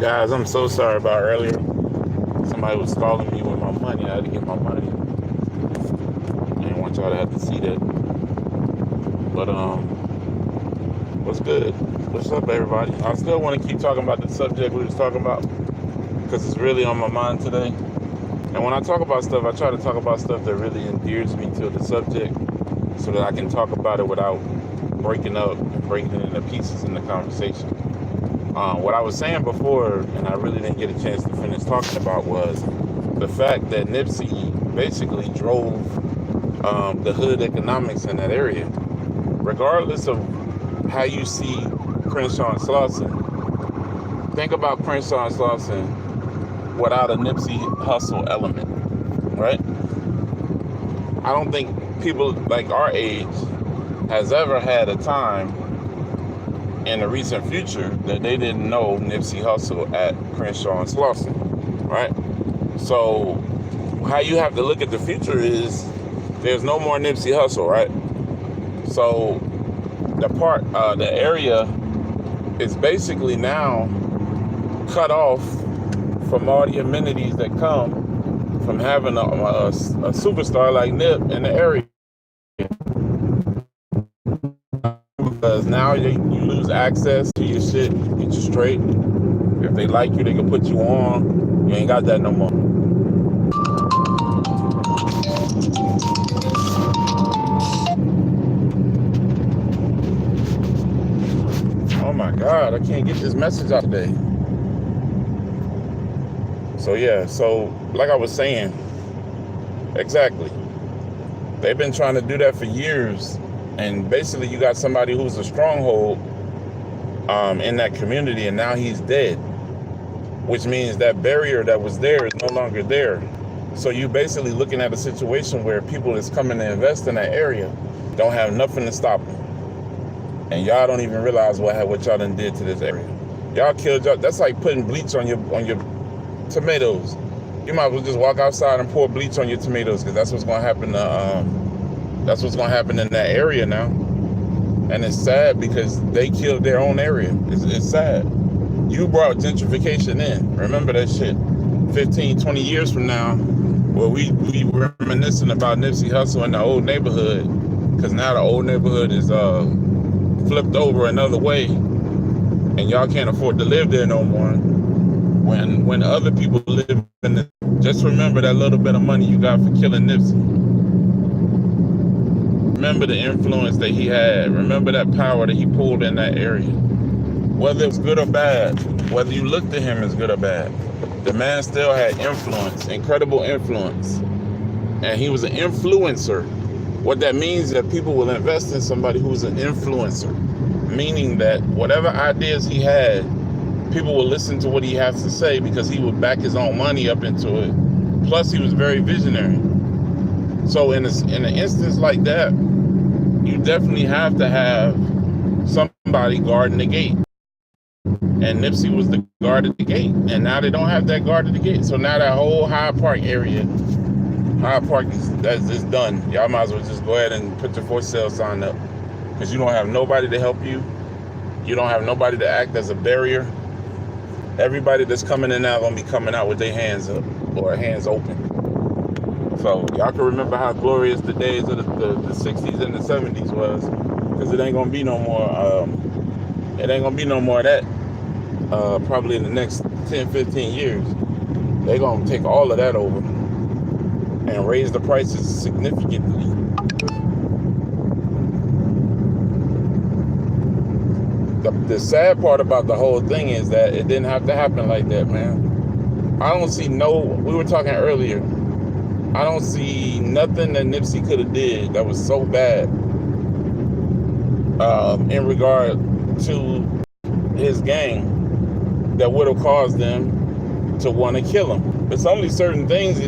Guys, I'm so sorry about earlier. Somebody was calling me with my money. I had to get my money. I didn't want y'all to have to see that. But what's good? What's up, everybody? I still want to keep talking about the subject we was talking about because it's really on my mind today. And when I talk about stuff, I try to talk about stuff that really endears me to the subject so that I can talk about it without breaking up and breaking it into pieces in the conversation. What I was saying before, and I really didn't get a chance to finish talking about, was the fact that Nipsey basically drove the hood economics in that area. Regardless of how you see Crenshaw and Slauson, think about Crenshaw and Slauson without a Nipsey Hussle element, right? I don't think people like our age has ever had a time in the recent future that they didn't know Nipsey Hussle at Crenshaw and Slauson, right? So how you have to look at the future is there's no more Nipsey Hussle, right? So the area is basically now cut off from all the amenities that come from having a superstar like Nip in the area. Because now you lose access to your shit, get you straight. If they like you, they can put you on. You ain't got that no more. Oh my God, I can't get this message out today. So yeah, like I was saying, exactly. They've been trying to do that for years. And basically you got somebody who's a stronghold in that community, and now he's dead, which means that barrier that was there is no longer there. So you basically looking at a situation where people that's coming to invest in that area don't have nothing to stop them. And y'all don't even realize what y'all done did to this area. Y'all killed y'all. That's like putting bleach on your tomatoes. You might as well just walk outside and pour bleach on your tomatoes, because that's what's gonna happen that's what's gonna happen in that area now. And it's sad because they killed their own area. It's sad. You brought gentrification in. Remember that shit. 15, 20 years from now, well, we reminiscing about Nipsey Hussle in the old neighborhood, because now the old neighborhood is flipped over another way, and y'all can't afford to live there no more. When other people live in it, just remember that little bit of money you got for killing Nipsey. Remember the influence that he had. Remember that power that he pulled in that area. Whether it was good or bad, whether you looked at him as good or bad, the man still had influence, incredible influence. And he was an influencer. What that means is that people will invest in somebody who's an influencer, meaning that whatever ideas he had, people will listen to what he has to say because he would back his own money up into it. Plus, he was very visionary. So in an instance like that, you definitely have to have somebody guarding the gate. And Nipsey was the guard at the gate. And now they don't have that guard at the gate. So now that whole Hyde Park area, Hyde Park is done. Y'all might as well just go ahead and put your for sale sign up. Because you don't have nobody to help you. You don't have nobody to act as a barrier. Everybody that's coming in now gonna be coming out with their hands up or hands open. So y'all can remember how glorious the days of the 60s and the 70s was, because it ain't gonna be no more. It ain't gonna be no more of that. Probably in the next 10, 15 years, they gonna take all of that over and raise the prices significantly. The sad part about the whole thing is that it didn't have to happen like that, man. I don't see we were talking earlier, I don't see nothing that Nipsey could have did that was so bad in regard to his gang that would have caused them to want to kill him. It's only certain things.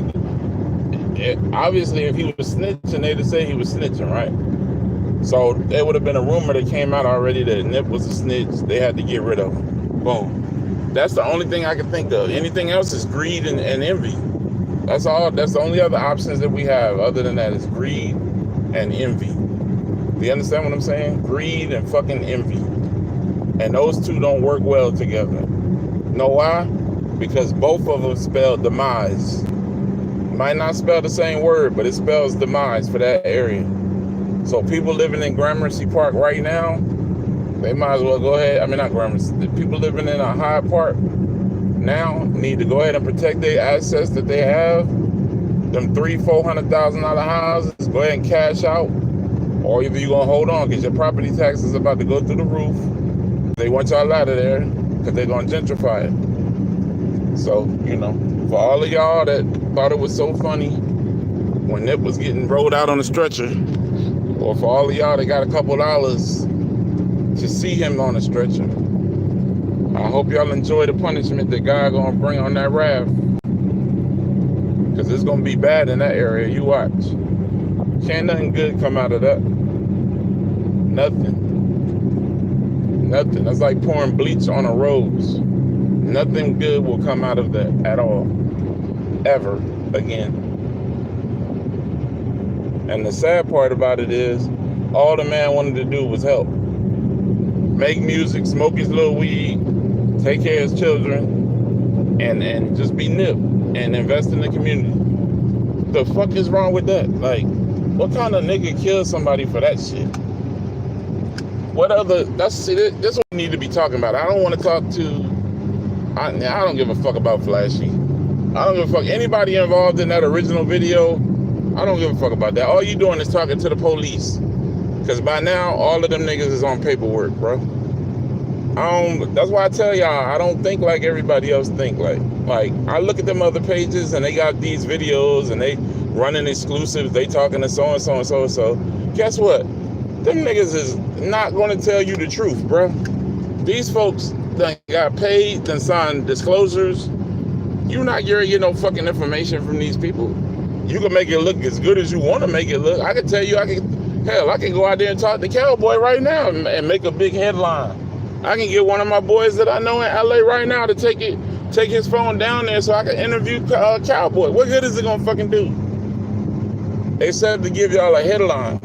Obviously, if he was snitching, they'd say he was snitching, right? So there would have been a rumor that came out already that Nip was a snitch. They had to get rid of him. Boom. That's the only thing I can think of. Anything else is greed and envy. That's all. That's the only other options that we have. Other than that is greed and envy. Do you understand what I'm saying? Greed and fucking envy. And those two don't work well together. Know why? Because both of them spell demise. Might not spell the same word, but it spells demise for that area. So people living in Gramercy Park right now, they might as well go ahead. I mean, not Gramercy. The people living in a Hyde Park now need to go ahead and protect their assets that they have. Them $300,000-$400,000 houses, go ahead and cash out. Or either you're going to hold on because your property tax is about to go through the roof. They want y'all out of there because they're going to gentrify it. So, you know, for all of y'all that thought it was so funny when Nip was getting rolled out on a stretcher, or for all of y'all that got a couple dollars to see him on a stretcher, I hope y'all enjoy the punishment that God gonna bring on that raft, because it's gonna be bad in that area. You watch. Can't nothing good come out of that. Nothing. That's like pouring bleach on a rose. Nothing good will come out of that at all, ever again. And the sad part about it is, all the man wanted to do was help. Make music, smoke his little weed, take care of his children, and just be Nip and invest in the community. The fuck is wrong with that? Like, what kind of nigga kills somebody for that shit? What other, this is what we need to be talking about. I don't want to talk to, I don't give a fuck about Flashy. I don't give a fuck. Anybody involved in that original video, I don't give a fuck about that. All you doing is talking to the police. Because by now, all of them niggas is on paperwork, bro. That's why I tell y'all, I don't think like everybody else think. Like, I look at them other pages and they got these videos and they running exclusives. They talking to so-and-so and so-and-so. Guess what? Them niggas is not going to tell you the truth, bro. These folks done got paid, done signed disclosures. You not getting no fucking information from these people. You can make it look as good as you want to make it look. I can tell you, I can go out there and talk to Cowboy right now and make a big headline. I can get one of my boys that I know in LA right now to take his phone down there so I can interview Cowboy. What good is it gonna fucking do? They said to give y'all a headline.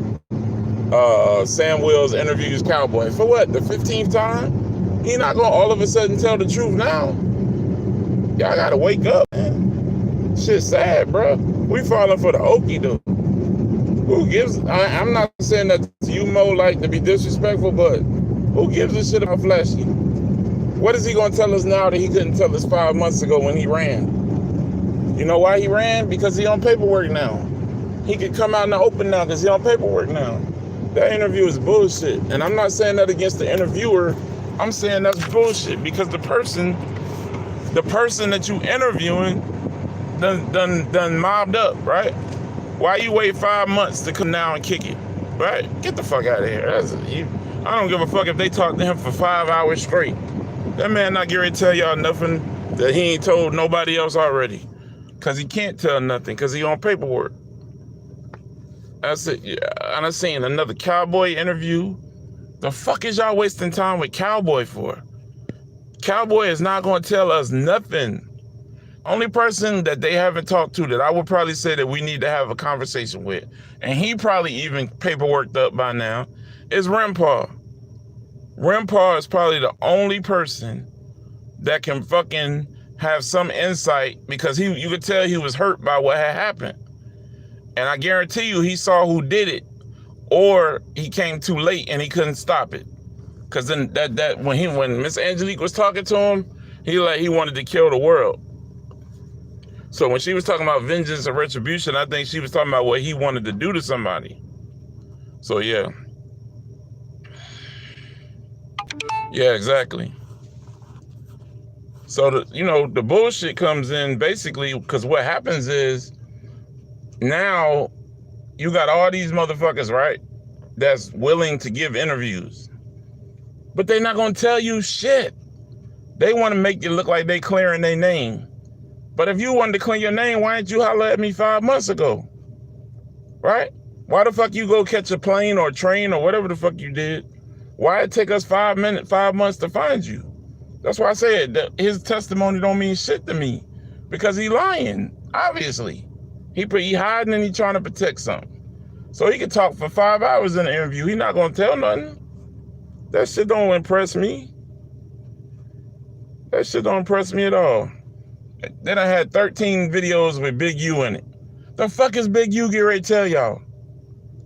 Sam Wills interviews Cowboy. For what? The 15th time? He not gonna all of a sudden tell the truth now. Y'all gotta wake up, man. Shit's sad, bro. We falling for the okie doke. Who gives? I'm not saying that to you, Mo, like to be disrespectful, but who gives a shit about Flashy? What is he gonna tell us now that he couldn't tell us 5 months ago when he ran? You know why he ran? Because he on paperwork now. He could come out in the open now because he on paperwork now. That interview is bullshit. And I'm not saying that against the interviewer. I'm saying that's bullshit because the person that you interviewing done mobbed up, right? Why you wait 5 months to come down and kick it, right? Get the fuck out of here. I don't give a fuck if they talk to him for 5 hours straight. That man not getting ready to tell y'all nothing that he ain't told nobody else already. Because he can't tell nothing because he on paperwork. That's it. Yeah. And I seen another Cowboy interview. The fuck is y'all wasting time with Cowboy for? Cowboy is not going to tell us nothing. Only person that they haven't talked to that I would probably say that we need to have a conversation with, and he probably even paperworked up by now, is Rempaw. Rempaw is probably the only person that can fucking have some insight because you could tell he was hurt by what had happened. And I guarantee you he saw who did it, or he came too late and he couldn't stop it. Cause then that when Miss Angelique was talking to him, he wanted to kill the world. So when she was talking about vengeance and retribution, I think she was talking about what he wanted to do to somebody. So yeah. Yeah, exactly. So the bullshit comes in basically because what happens is now you got all these motherfuckers, right, that's willing to give interviews. But they're not going to tell you shit. They want to make you look like they clearing their name. But if you wanted to clear your name, why didn't you holler at me 5 months ago? Right? Why the fuck you go catch a plane or a train or whatever the fuck you did? Why it take us 5 months to find you? That's why I said that his testimony don't mean shit to me. Because he lying, obviously. He hiding and he trying to protect something. So he can talk for 5 hours in an interview. He not gonna tell nothing. That shit don't impress me. That shit don't impress me at all. Then I had 13 videos with Big U in it. The fuck is Big U get ready to tell y'all?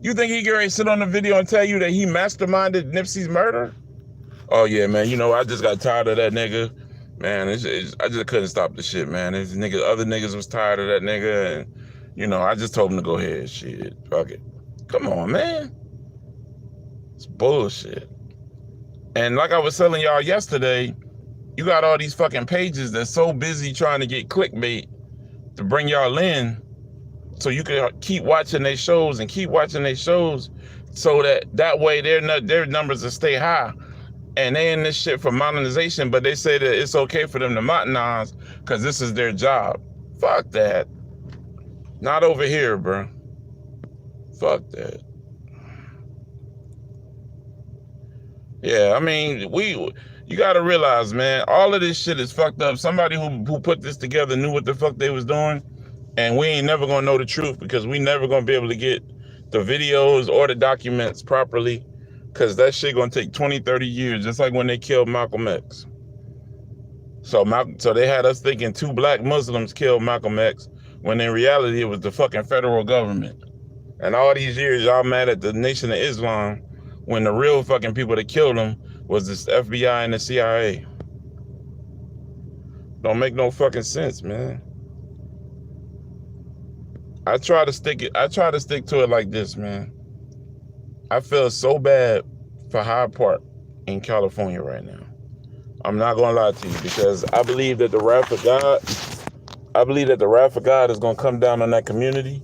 You think he get ready to sit on the video and tell you that he masterminded Nipsey's murder? Oh yeah, man, you know, I just got tired of that nigga. Man, I just couldn't stop the shit, man. Other niggas was tired of that nigga, and, you know, I just told him to go ahead. Shit, fuck it. Come on, man. It's bullshit. And like I was telling y'all yesterday, you got all these fucking pages that's so busy trying to get clickbait to bring y'all in so you can keep watching their shows and keep watching their shows so that way their numbers will stay high. And they in this shit for monetization, but they say that it's okay for them to monetize because this is their job. Fuck that. Not over here, bro. Fuck that. Yeah, I mean, you gotta realize, man, all of this shit is fucked up. Somebody who put this together knew what the fuck they was doing, and we ain't never gonna know the truth because we never gonna be able to get the videos or the documents properly, because that shit gonna take 20, 30 years, just like when they killed Malcolm X. So they had us thinking 2 black Muslims killed Malcolm X, when in reality it was the fucking federal government. And all these years y'all mad at the Nation of Islam, when the real fucking people that killed him was the FBI and the CIA. Don't make no fucking sense, man. I try to stick to it like this, man. I feel so bad for Hyde Park in California right now. I'm not gonna lie to you, because I believe that the wrath of God is gonna come down on that community.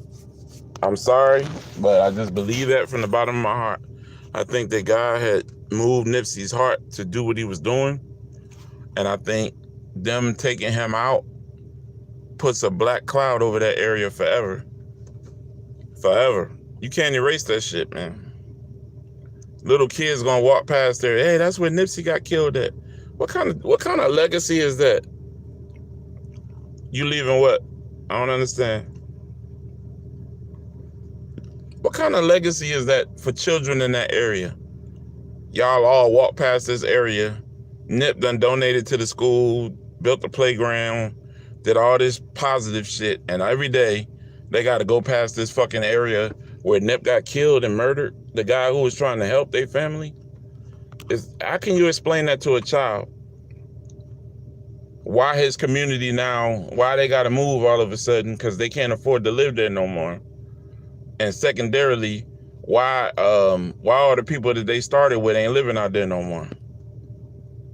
I'm sorry, but I just believe that from the bottom of my heart. I think that God had moved Nipsey's heart to do what he was doing. And I think them taking him out puts a black cloud over that area forever. Forever. You can't erase that shit, man. Little kids gonna walk past there. Hey, that's where Nipsey got killed at. What kind of legacy is that? You leaving what? I don't understand. What kind of legacy is that for children in that area? Y'all all walk past this area. Nip done donated to the school, built the playground, did all this positive shit, and every day they got to go past this fucking area where Nip got killed and murdered, the guy who was trying to help their family. How can you explain that to a child? Why his community now, why they got to move all of a sudden, because they can't afford to live there no more. And secondarily, why all the people that they started with ain't living out there no more?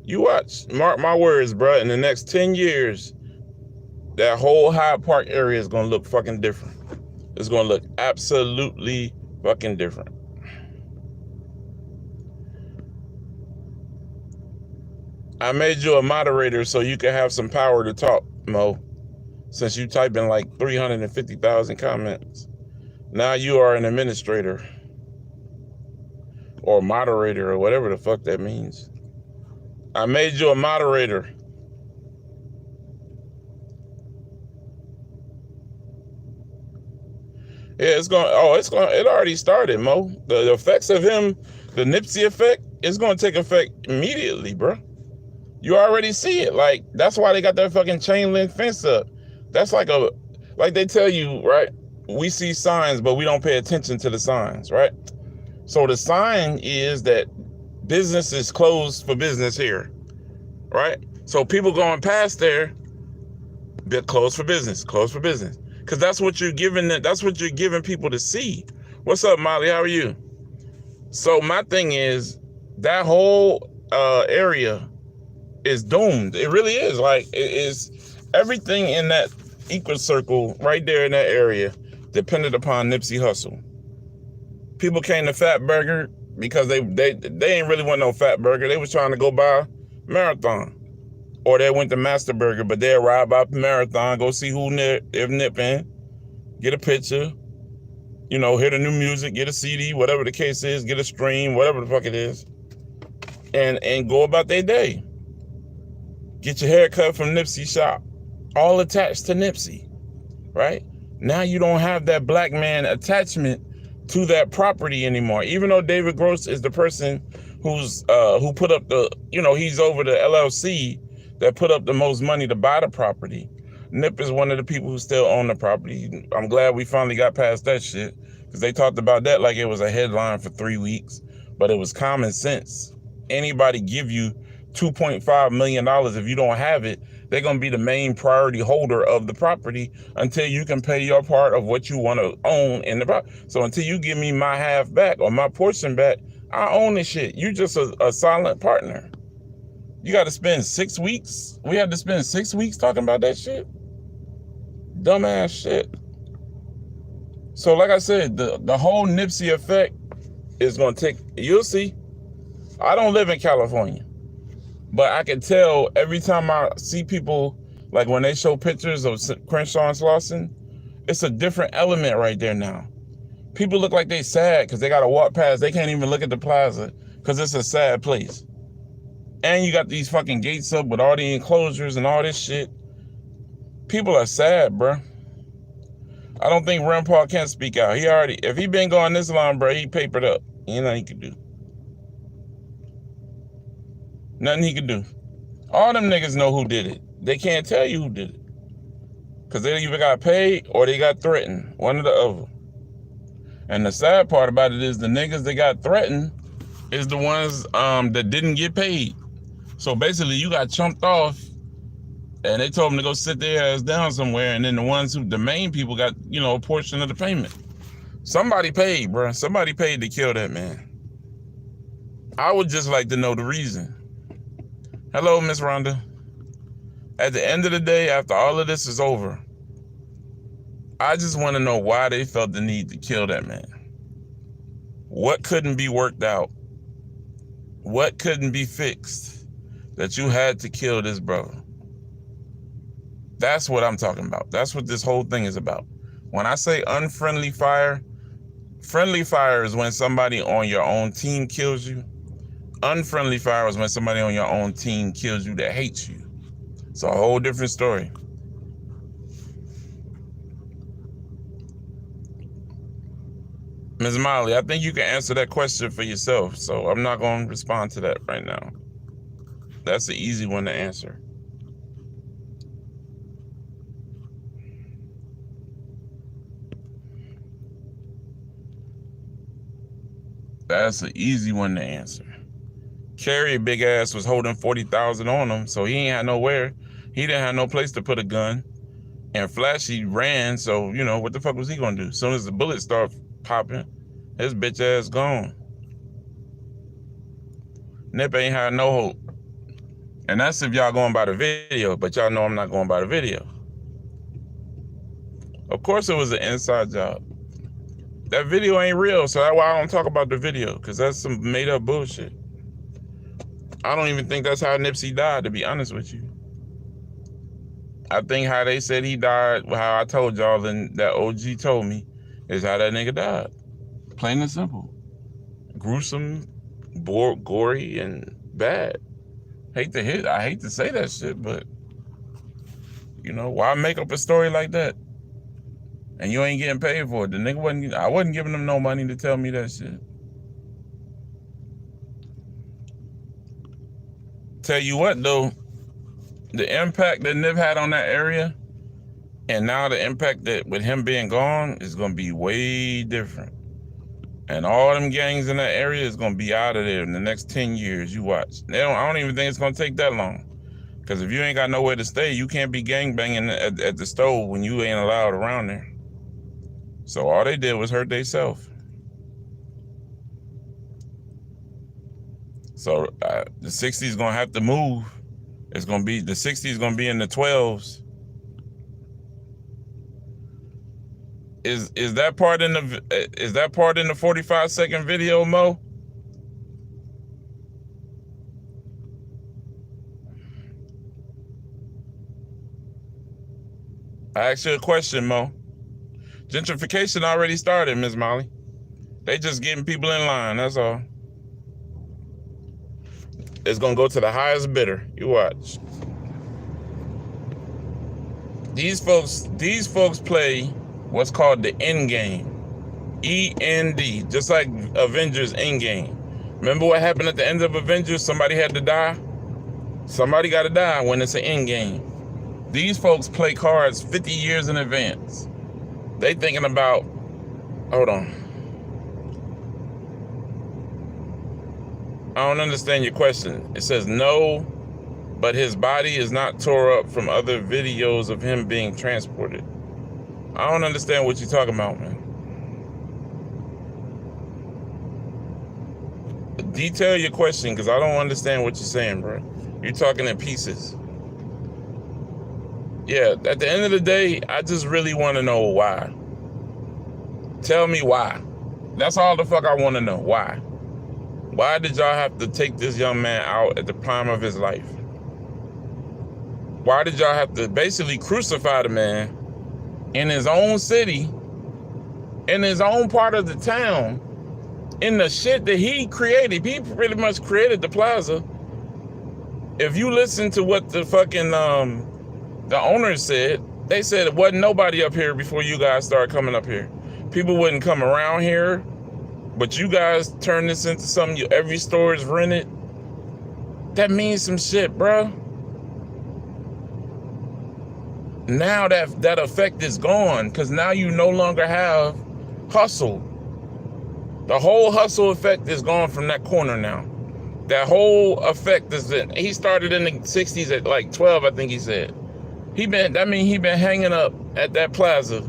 You watch, mark my words, bro, in the next 10 years, that whole Hyde Park area is gonna look fucking different. It's gonna look absolutely fucking different. I made you a moderator so you can have some power to talk, Mo, since you type in like 350,000 comments. Now you are an administrator or moderator or whatever the fuck that means. I made you a moderator. Yeah, it already started, Mo. The effects of him, the Nipsey effect, is gonna take effect immediately, bro. You already see it. Like, that's why they got that fucking chain link fence up. That's like they tell you, right? We see signs, but we don't pay attention to the signs, right? So the sign is that business is closed for business here, right? So people going past there, they're closed for business, because that's what you're giving them. That's what you're giving people to see. What's up, Molly? How are you? So my thing is, that whole area is doomed. It really is. Like, it is everything in that equal circle right there in that area depended upon Nipsey Hussle. People came to Fat Burger because they ain't really want no Fat Burger. They was trying to go by Marathon, or they went to Master Burger, but they arrived by Marathon, go see who if Nip in, get a picture, you know, hear the new music, get a CD, whatever the case is, get a stream, whatever the fuck it is, and go about their day. Get your hair cut from Nipsey shop, all attached to Nipsey, right? Now you don't have that black man attachment to that property anymore. Even though David Gross is the person who put up the, you know, he's over the LLC that put up the most money to buy the property. Nip is one of the people who still own the property. I'm glad we finally got past that shit, because they talked about that like it was a headline for 3 weeks, but it was common sense. Anybody give you $2.5 million, if you don't have it, they're going to be the main priority holder of the property until you can pay your part of what you want to own in the property. So until you give me my half back or my portion back, I own this shit. You just a silent partner. You got to spend 6 weeks. We had to spend 6 weeks talking about that shit. Dumbass shit. So like I said, the whole Nipsey effect is going to take, you'll see. I don't live in California, but I can tell every time I see people, like when they show pictures of Crenshaw and Slauson, it's a different element right there now. People look like they sad because they got to walk past. They can't even look at the plaza because it's a sad place. And you got these fucking gates up with all the enclosures and all this shit. People are sad, bro. I don't think Rand Paul can speak out. He already, if he been going this long, bro, he papered up. Ain't nothing he could do. Nothing he could do. All them niggas know who did it. They can't tell you who did it. Because they either got paid or they got threatened. One or the other. And the sad part about it is the niggas that got threatened is the ones that didn't get paid. So basically you got chumped off and they told them to go sit their ass down somewhere, and then the ones who, the main people got, you know, a portion of the payment. Somebody paid, bro. Somebody paid to kill that man. I would just like to know the reason. Hello, Miss Rhonda. At the end of the day, after all of this is over, I just want to know why they felt the need to kill that man. What couldn't be worked out? What couldn't be fixed that you had to kill this brother? That's what I'm talking about. That's what this whole thing is about. When I say unfriendly fire, friendly fire is when somebody on your own team kills you. Unfriendly fire is when somebody on your own team kills you that hates you. It's a whole different story. Ms. Molly, I think you can answer that question for yourself, so I'm not going to respond to that right now. That's the easy one to answer. That's an easy one to answer. Carrie, big ass, was holding 40,000 on him, so he ain't had nowhere. He didn't have no place to put a gun. And Flashy ran, so, you know, what the fuck was he gonna do? As soon as the bullets start popping, his bitch ass gone. Nip ain't had no hope. And that's if y'all going by the video, but y'all know I'm not going by the video. Of course it was an inside job. That video ain't real, so that's why I don't talk about the video, because that's some made up bullshit. I don't even think that's how Nipsey died, to be honest with you. I think how they said he died, how I told y'all and that OG told me, is how that nigga died. Plain and simple. Gruesome, gory, and bad. I hate to say that shit, but you know, why make up a story like that? And you ain't getting paid for it. The nigga I wasn't giving them no money to tell me that shit. Tell you what though, the impact that Nip had on that area, and now the impact that with him being gone is gonna be way different. And all them gangs in that area is gonna be out of there in the next 10 years. You watch. I don't even think it's gonna take that long. Because if you ain't got nowhere to stay, you can't be gangbanging at the stove when you ain't allowed around there. So all they did was hurt themselves. So the 60s gonna have to move. It's gonna be, the 60s gonna be in the 12s. Is that part in the 45-second video, Mo? I asked you a question, Mo. Gentrification already started, Ms. Molly. They just getting people in line, that's all. It's gonna go to the highest bidder. You watch. These folks play what's called the end game. END, just like Avengers Endgame. Remember what happened at the end of Avengers? Somebody had to die. Somebody got to die when it's an end game. These folks play cards 50 years in advance. They thinking about, hold on. I don't understand your question. It says no, but his body is not tore up from other videos of him being transported. I don't understand what you're talking about, man. Detail your question, because I don't understand what you're saying, bro. You're talking in pieces. Yeah, at the end of the day, I just really want to know why. Tell me why. That's all the fuck I want to know. Why? Why did y'all have to take this young man out at the prime of his life? Why did y'all have to basically crucify the man in his own city, in his own part of the town, in the shit that he created? He pretty much created the plaza. If you listen to what the fucking the owners said, they said it wasn't nobody up here before you guys started coming up here. People wouldn't come around here, but you guys turned this into something. Every store is rented. That means some shit, bro. Now that effect is gone, because now you no longer have hustle. The whole hustle effect is gone from that corner now. That whole effect is that he started in the 60s at like 12, I think he said. He been hanging up at that plaza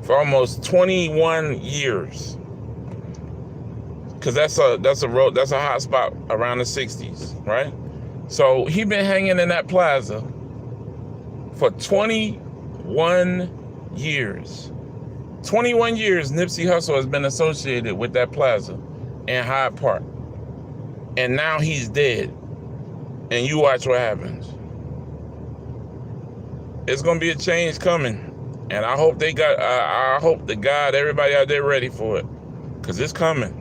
for almost 21 years. Cause that's a hot spot around the 60s, right? So he been hanging in that plaza for 21 years. 21 years Nipsey Hussle has been associated with that plaza in Hyde Park. And now he's dead. And you watch what happens. It's gonna be a change coming. And I hope I hope to God everybody out there ready for it. Cause it's coming.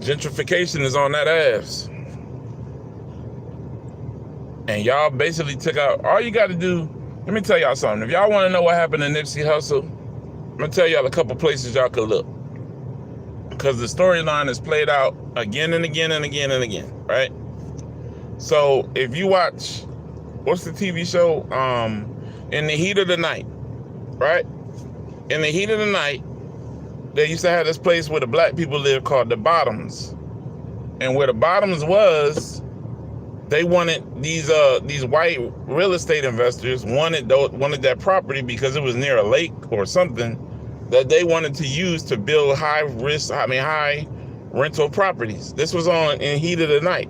Gentrification is on that ass. And y'all basically took out, all you gotta do, let me tell y'all something. If y'all wanna know what happened to Nipsey Hussle, I'm gonna tell y'all a couple places y'all could look. Because the storyline is played out again and again and again and again, right? So if you watch, what's the TV show? In the Heat of the Night, right? In the Heat of the Night, they used to have this place where the black people live called the Bottoms. And where the Bottoms was, they wanted these white real estate investors wanted that property because it was near a lake or something that they wanted to use to build high rental properties. This was in Heat of the Night.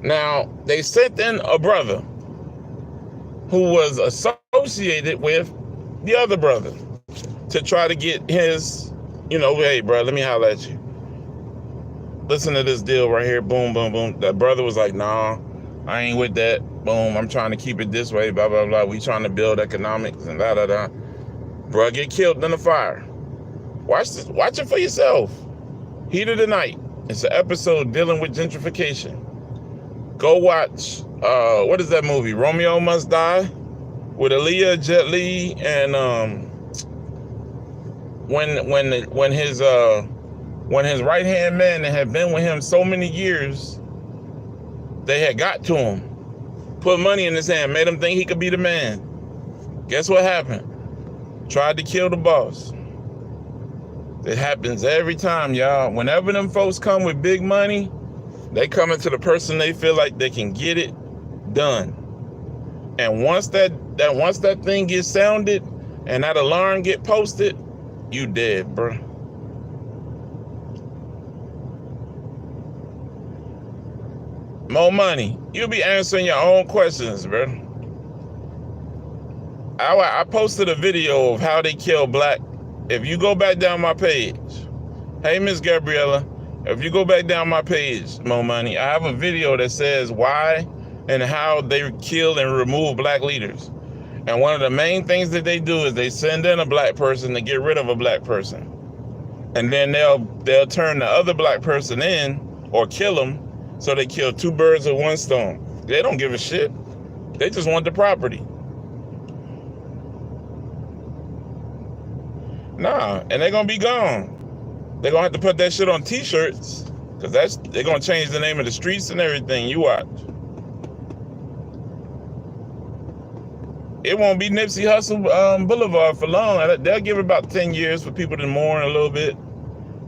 Now, they sent in a brother who was associated with the other brother to try to get his, hey, bro, let me holler at you. Listen to this deal right here. Boom, boom, boom. That brother was like, nah, I ain't with that. Boom, I'm trying to keep it this way, blah, blah, blah. We trying to build economics and da, da, da. Bro, get killed in the fire. Watch this. Watch it for yourself. Heat of the Night. It's an episode dealing with gentrification. Go watch, what is that movie? Romeo Must Die? With Aaliyah, Jet Li, and when his right-hand man that had been with him so many years, they had got to him, put money in his hand, made him think he could be the man. Guess what happened? Tried to kill the boss. It happens every time, y'all. Whenever them folks come with big money, they coming to the person they feel like they can get it done. And once that thing gets sounded and that alarm get posted, you dead, bro. More money. You'll be answering your own questions, bro. I posted a video of how they kill black. If you go back down my page, hey, Miss Gabriella, if you go back down my page, Mo Money, I have a video that says why and how they kill and remove black leaders. And one of the main things that they do is they send in a black person to get rid of a black person. And then they'll turn the other black person in or kill them. So they kill two birds with one stone. They don't give a shit. They just want the property. Nah, and they're gonna be gone. They're gonna have to put that shit on t-shirts, because they're gonna change the name of the streets and everything. You watch. it won't be Nipsey Hussle Boulevard for long. They'll give it about 10 years for people to mourn a little bit.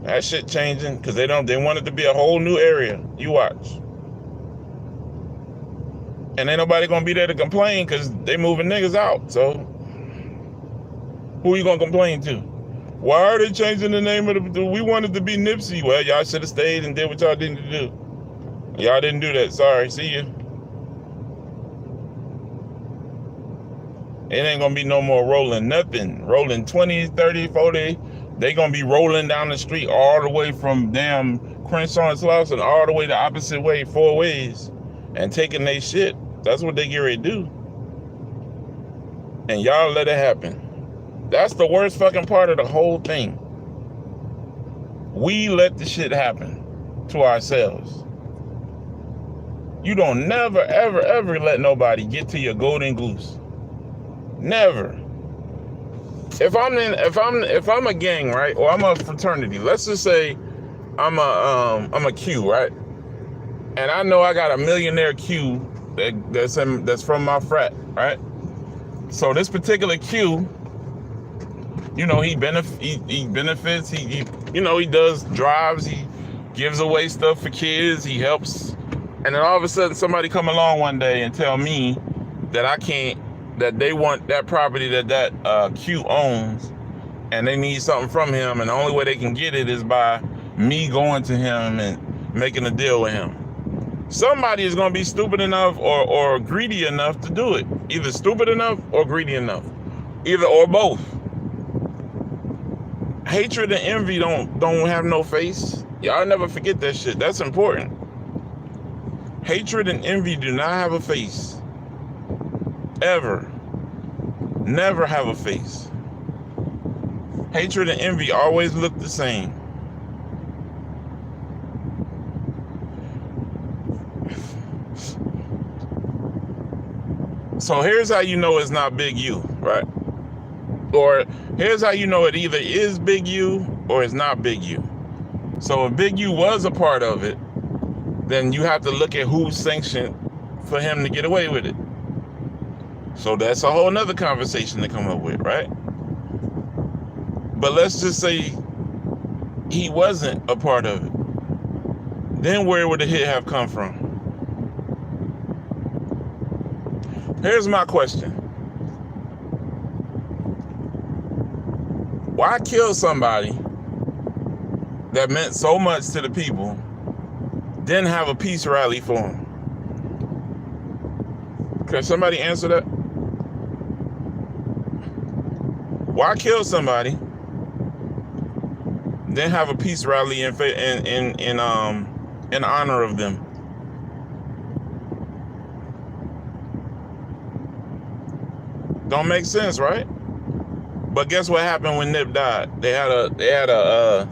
That shit changing because they want it to be a whole new area. You watch. And ain't nobody gonna be there to complain because they moving niggas out. So who you gonna complain to? Why are they changing the name of we wanted to be Nipsey? Well, y'all should have stayed and did what y'all didn't do. Y'all didn't do that. Sorry. See you. It ain't gonna be no more rolling nothing. Rolling 20, 30, 40. They gonna be rolling down the street all the way from damn Crenshaw and Slauson all the way the opposite way, 4 ways, and taking they shit. That's what they get ready to do. And y'all let it happen. That's the worst fucking part of the whole thing. We let the shit happen to ourselves. You don't never, ever, ever let nobody get to your golden goose. Never. If I'm a gang, right, or I'm a fraternity, let's just say I'm a Q, right, and I know I got a millionaire Q that's from my frat, right. So this particular Q, you know, he benefits, he he does drives, he gives away stuff for kids, he helps, and then all of a sudden somebody come along one day and tell me that I can't. That they want that property that Q owns, and they need something from him, and the only way they can get it is by me going to him and making a deal with him. Somebody is going to be stupid enough or greedy enough to do it. Either stupid enough or greedy enough. Either or both. Hatred and envy don't have no face. Y'all never forget that shit. That's important. Hatred and envy do not have a face. Ever. Never have a face. Hatred and envy always look the same. So here's how you know it's not Big U, right? Or here's how you know it either is Big U or it's not Big U. So if Big U was a part of it, then you have to look at who sanctioned for him to get away with it. So that's a whole nother conversation to come up with, right? But let's just say he wasn't a part of it. Then where would the hit have come from? Here's my question. Why kill somebody that meant so much to the people, then have a peace rally for him? Can somebody answer that? Why kill somebody, then have a peace rally in honor of them? Don't make sense, right? But guess what happened when Nip died? They had a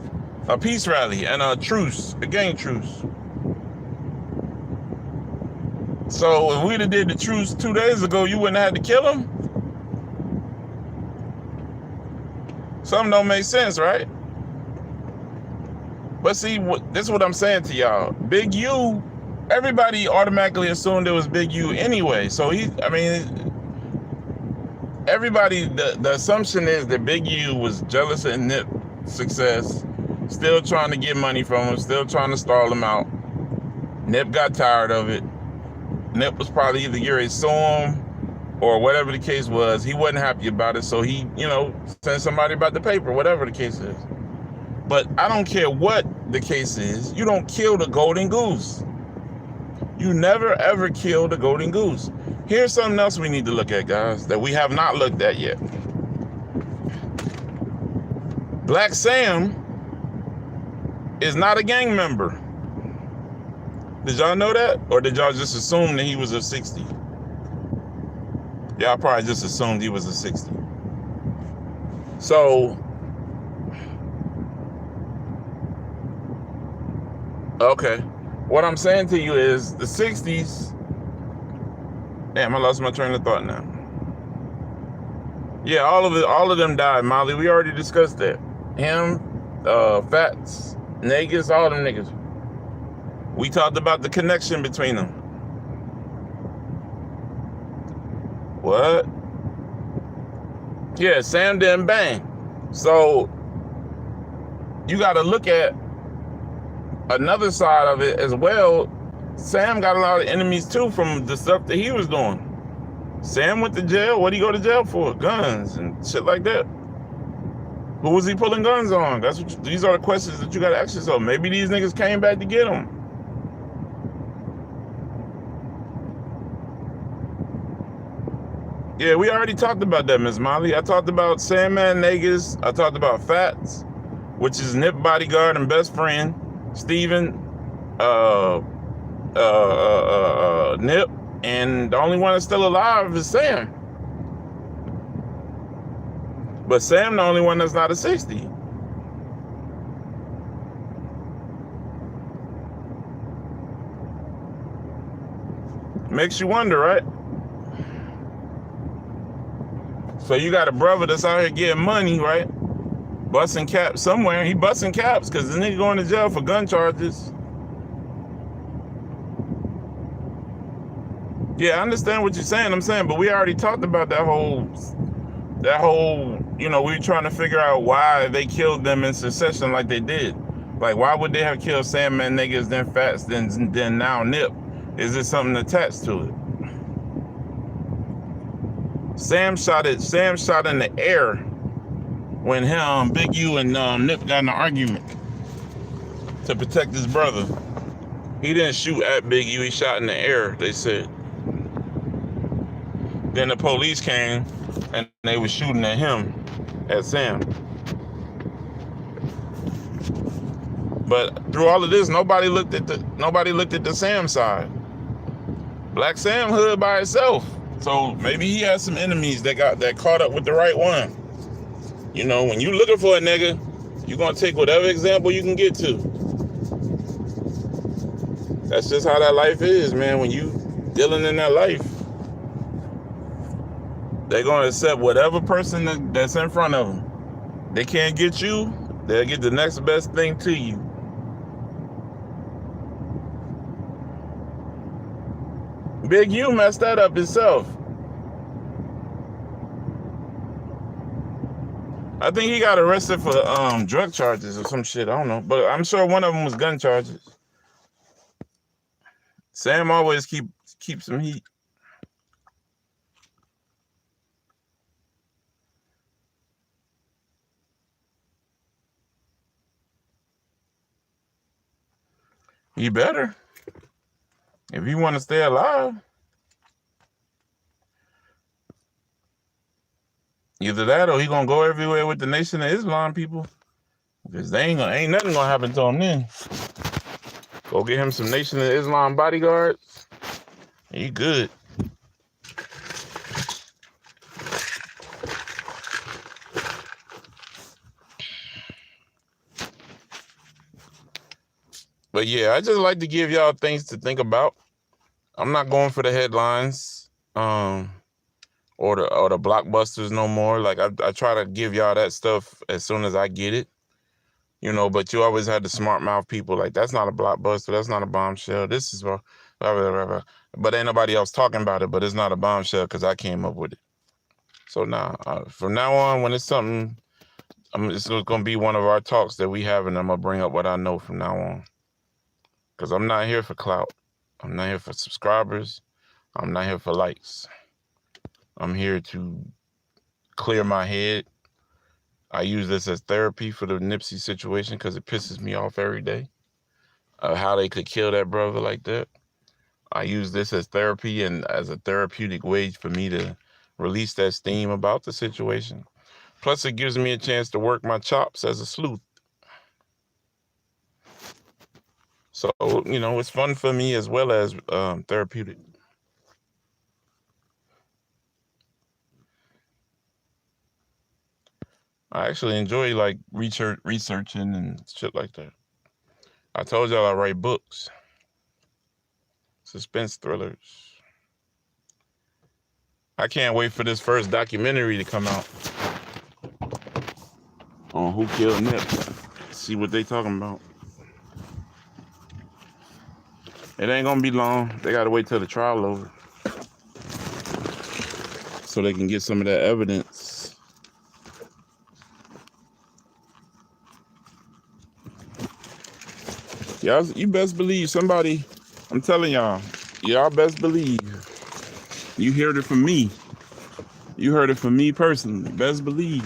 peace rally and a truce, a gang truce. So if we'd have did the truce 2 days ago, you wouldn't have had to kill him? Something don't make sense, right? But see, this is what I'm saying to y'all. Big U, everybody automatically assumed it was Big U anyway. So everybody, the assumption is that Big U was jealous of Nip's success, still trying to get money from him, still trying to stall him out. Nip got tired of it. Nip was probably either getting ready to sue him or whatever the case was. He wasn't happy about it, so he, sent somebody about the paper, whatever the case is. But I don't care what the case is. You don't kill the golden goose. You never, ever kill the golden goose. Here's something else we need to look at, guys, that we have not looked at yet. Black Sam is not a gang member. Did y'all know that? Or did y'all just assume that he was a 60? Y'all probably just assumed he was a 60. So, okay. What I'm saying to you is the 60s. Damn, I lost my train of thought now. Yeah, all of them died, Molly. We already discussed that. Him, Fats, Niggas, all them niggas. We talked about the connection between them. What? Yeah, Sam didn't bang. So you got to look at another side of it as well. Sam got a lot of enemies too from the stuff that he was doing. Sam went to jail. What did he go to jail for? Guns and shit like that. Who was he pulling guns on? These are the questions that you got to ask yourself. Maybe these niggas came back to get him. Yeah, we already talked about that, Ms. Molly. I talked about Sandman niggas. I talked about Fats, which is Nip bodyguard and best friend. Steven, Nip, and the only one that's still alive is Sam. But Sam the only one that's not a 60. Makes you wonder, right? So you got a brother that's out here getting money, right? Busting caps somewhere. He busting caps because the nigga going to jail for gun charges. Yeah, I understand what you're saying. But we already talked about that whole, you know, we were trying to figure out why they killed them in succession like they did. Like, why would they have killed Sandman niggas, then Fats, then now Nip? Is there something attached to it? Sam shot in the air when him, Big U, and Nip got in an argument to protect his brother. He didn't shoot at Big U, he shot in the air, they said. Then the police came and they were shooting at him, at Sam. But through all of this, nobody looked at the Sam side. Black Sam hood by itself. So maybe he has some enemies that caught up with the right one. You know, when you looking for a nigga, you're gonna take whatever example you can get to. That's just how that life is, man. When you dealing in that life, they're gonna accept whatever person that's in front of them. They can't get you, they'll get the next best thing to you. Big U messed that up himself. I think he got arrested for drug charges or some shit. I don't know, but I'm sure one of them was gun charges. Sam always keeps some heat. He better, if he want to stay alive. Either that or he gonna go everywhere with the Nation of Islam people, because ain't nothing gonna happen to him then. Go get him some Nation of Islam bodyguards. He good. But yeah, I just like to give y'all things to think about. I'm not going for the headlines, or the blockbusters no more. Like I try to give y'all that stuff as soon as I get it, you know. But you always had the smart mouth people like, that's not a blockbuster, that's not a bombshell. This is blah, blah, blah, blah. But ain't nobody else talking about it. But it's not a bombshell because I came up with it. So now, from now on, when it's something, it's gonna be one of our talks that we have, and I'm gonna bring up what I know from now on. Because I'm not here for clout. I'm not here for subscribers. I'm not here for likes. I'm here to clear my head. I use this as therapy for the Nipsey situation because it pisses me off every day. How they could kill that brother like that. I use this as therapy and as a therapeutic way for me to release that steam about the situation. Plus, it gives me a chance to work my chops as a sleuth. So, you know, it's fun for me as well as therapeutic. I actually enjoy like researching and shit like that. I told y'all I write books, suspense thrillers. I can't wait for this first documentary to come out on who killed Nip. See what they talking about. It ain't gonna be long. They gotta wait till the trial over so they can get some of that evidence Y'all, you best believe somebody, I'm telling y'all best believe. You heard it from me. You heard it from me personally. Best believe.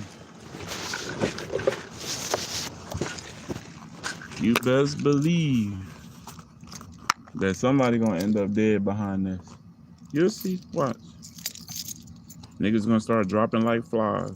You best believe that somebody gonna end up dead behind this. You'll see. Watch. Niggas gonna start dropping like flies.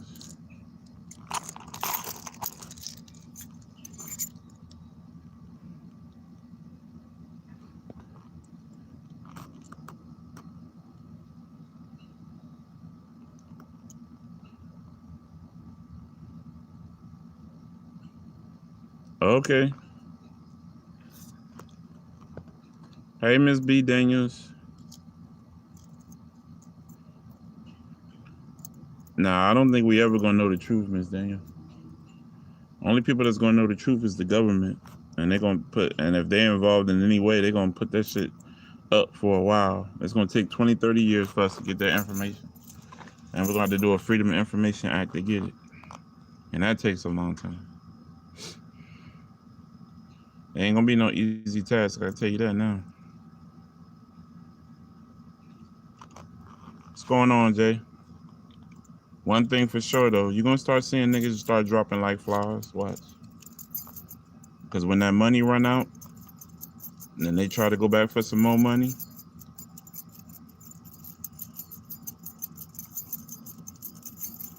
Okay. Hey, Miss B. Daniels. Nah, I don't think we ever gonna know the truth, Miss Daniels. Only people that's gonna know the truth is the government. And they're gonna and if they're involved in any way, they're gonna put that shit up for a while. It's gonna take 20, 30 years for us to get that information. And we're gonna have to do a Freedom of Information Act to get it. And that takes a long time. It ain't gonna be no easy task, I tell you that now. What's going on, Jay? One thing for sure though, you're gonna start seeing niggas start dropping like flies. Watch. Because when that money run out, and then they try to go back for some more money,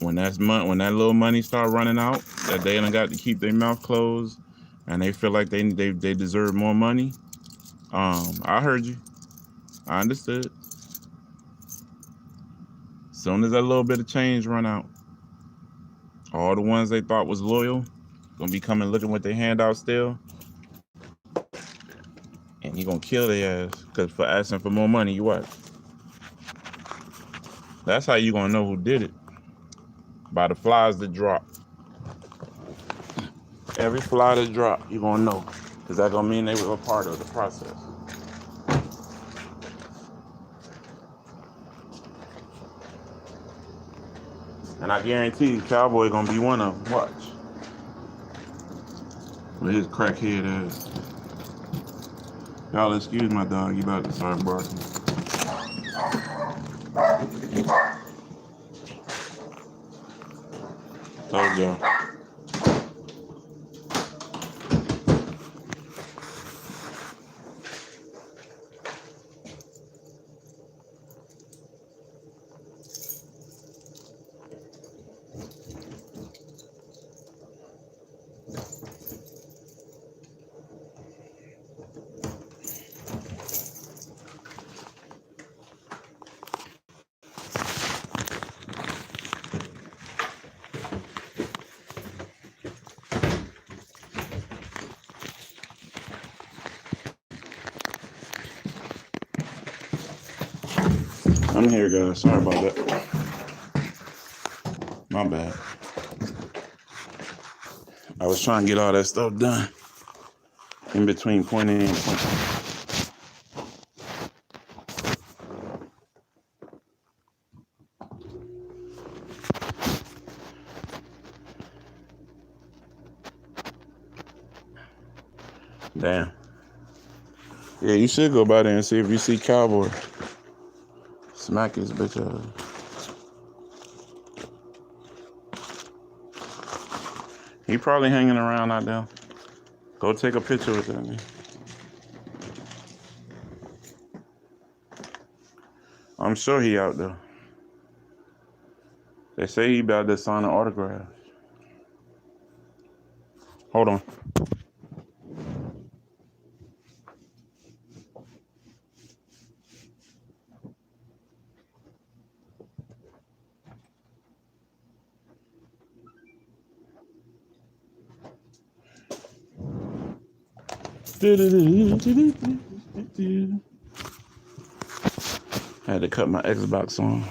when that little money start running out, that they done got to keep their mouth closed, and they feel like they deserve more money. I heard you. I understood. Soon as that little bit of change run out, all the ones they thought was loyal gonna be coming looking with their hand out still, and you gonna kill their ass because for asking for more money. You what? That's how you gonna know who did it. By the flies that drop. Every fly that drop, you gonna know, because that gonna mean they were a part of the process. And I guarantee you, Cowboy gonna be one of them. Watch. With his crackhead ass. Y'all excuse my dog, he about to start barking. Told y'all. I'm here, guys. Sorry about that. My bad. I was trying to get all that stuff done in between point A and point B. Damn. Yeah, you should go by there and see if you see Cowboy. Smack his bitch out. He probably hanging around out there. Go take a picture with that man. I'm sure he out there. They say he about to sign an autograph. Hold on. I had to cut my Xbox on.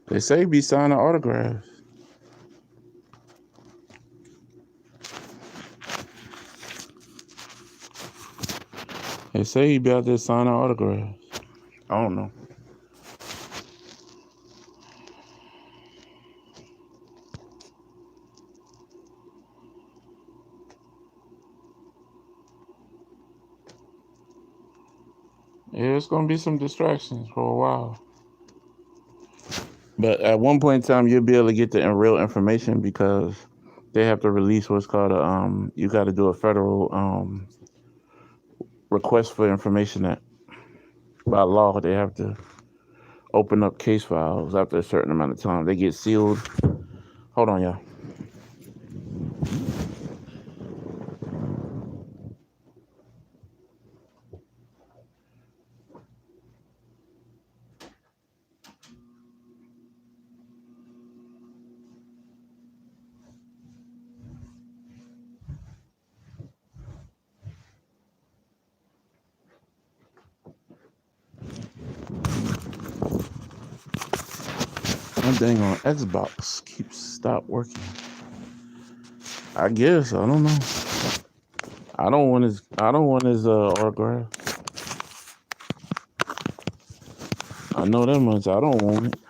They say he be signing autographs. They say he be out there signing autographs. I don't know. Yeah, it's gonna be some distractions for a while. But at one point in time, you'll be able to get the real information because they have to release what's called a you got to do a federal request for information that by law they have to open up case files after a certain amount of time. They get sealed. Hold on, y'all. My dang on Xbox keeps stop working. I guess I don't know. I don't want his autograph. I know that much. I don't want it.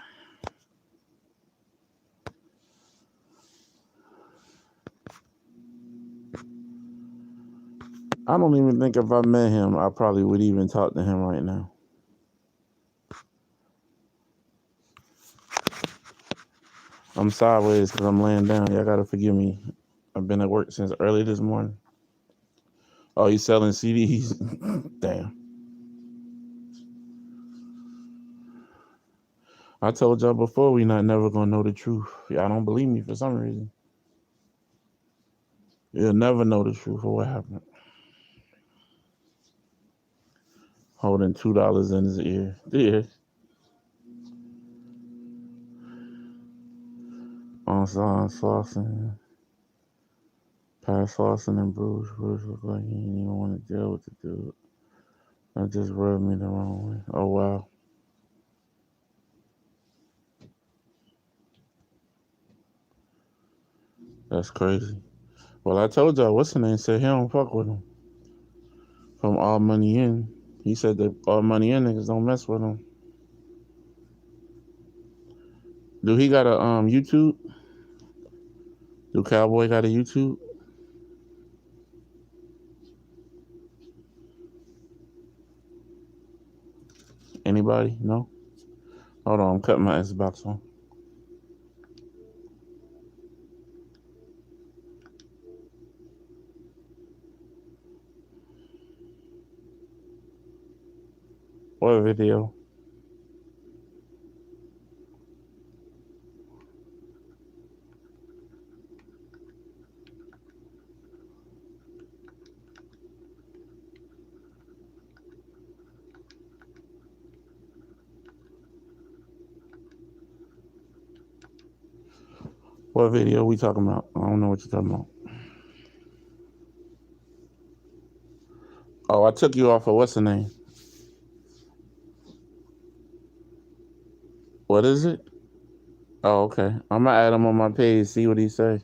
I don't even think if I met him, I probably would even talk to him right now. I'm sideways because I'm laying down. Y'all gotta forgive me. I've been at work since early this morning. Oh, you selling CDs? Damn. I told y'all before we not never gonna know the truth. Y'all don't believe me for some reason. You'll never know the truth of what happened. Holding $2 in his ear. Yeah. On Slauson. Past Slauson and Bruce. Bruce looked like he didn't even want to deal with the dude. That just rubbed me the wrong way. Oh wow. That's crazy. Well, I told y'all what's the name said he don't fuck with him. From All Money In. He said that All Money In niggas don't mess with him. Do he got a YouTube? Do Cowboy got a YouTube? Anybody? No? Hold on, I'm cutting my Xbox on. What video? What video we talking about? I don't know what you're talking about. Oh, I took you off of what's the name? What is it? Oh, okay. I'm gonna add him on my page, see what he say.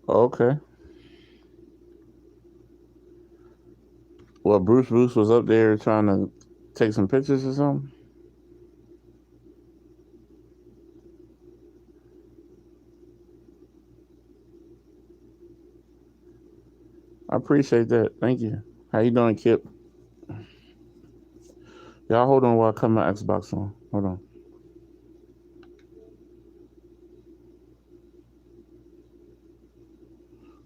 Okay. Well, Bruce was up there trying to take some pictures or something. I appreciate that. Thank you. How you doing, Kip? Y'all hold on while I cut my Xbox on. Hold on.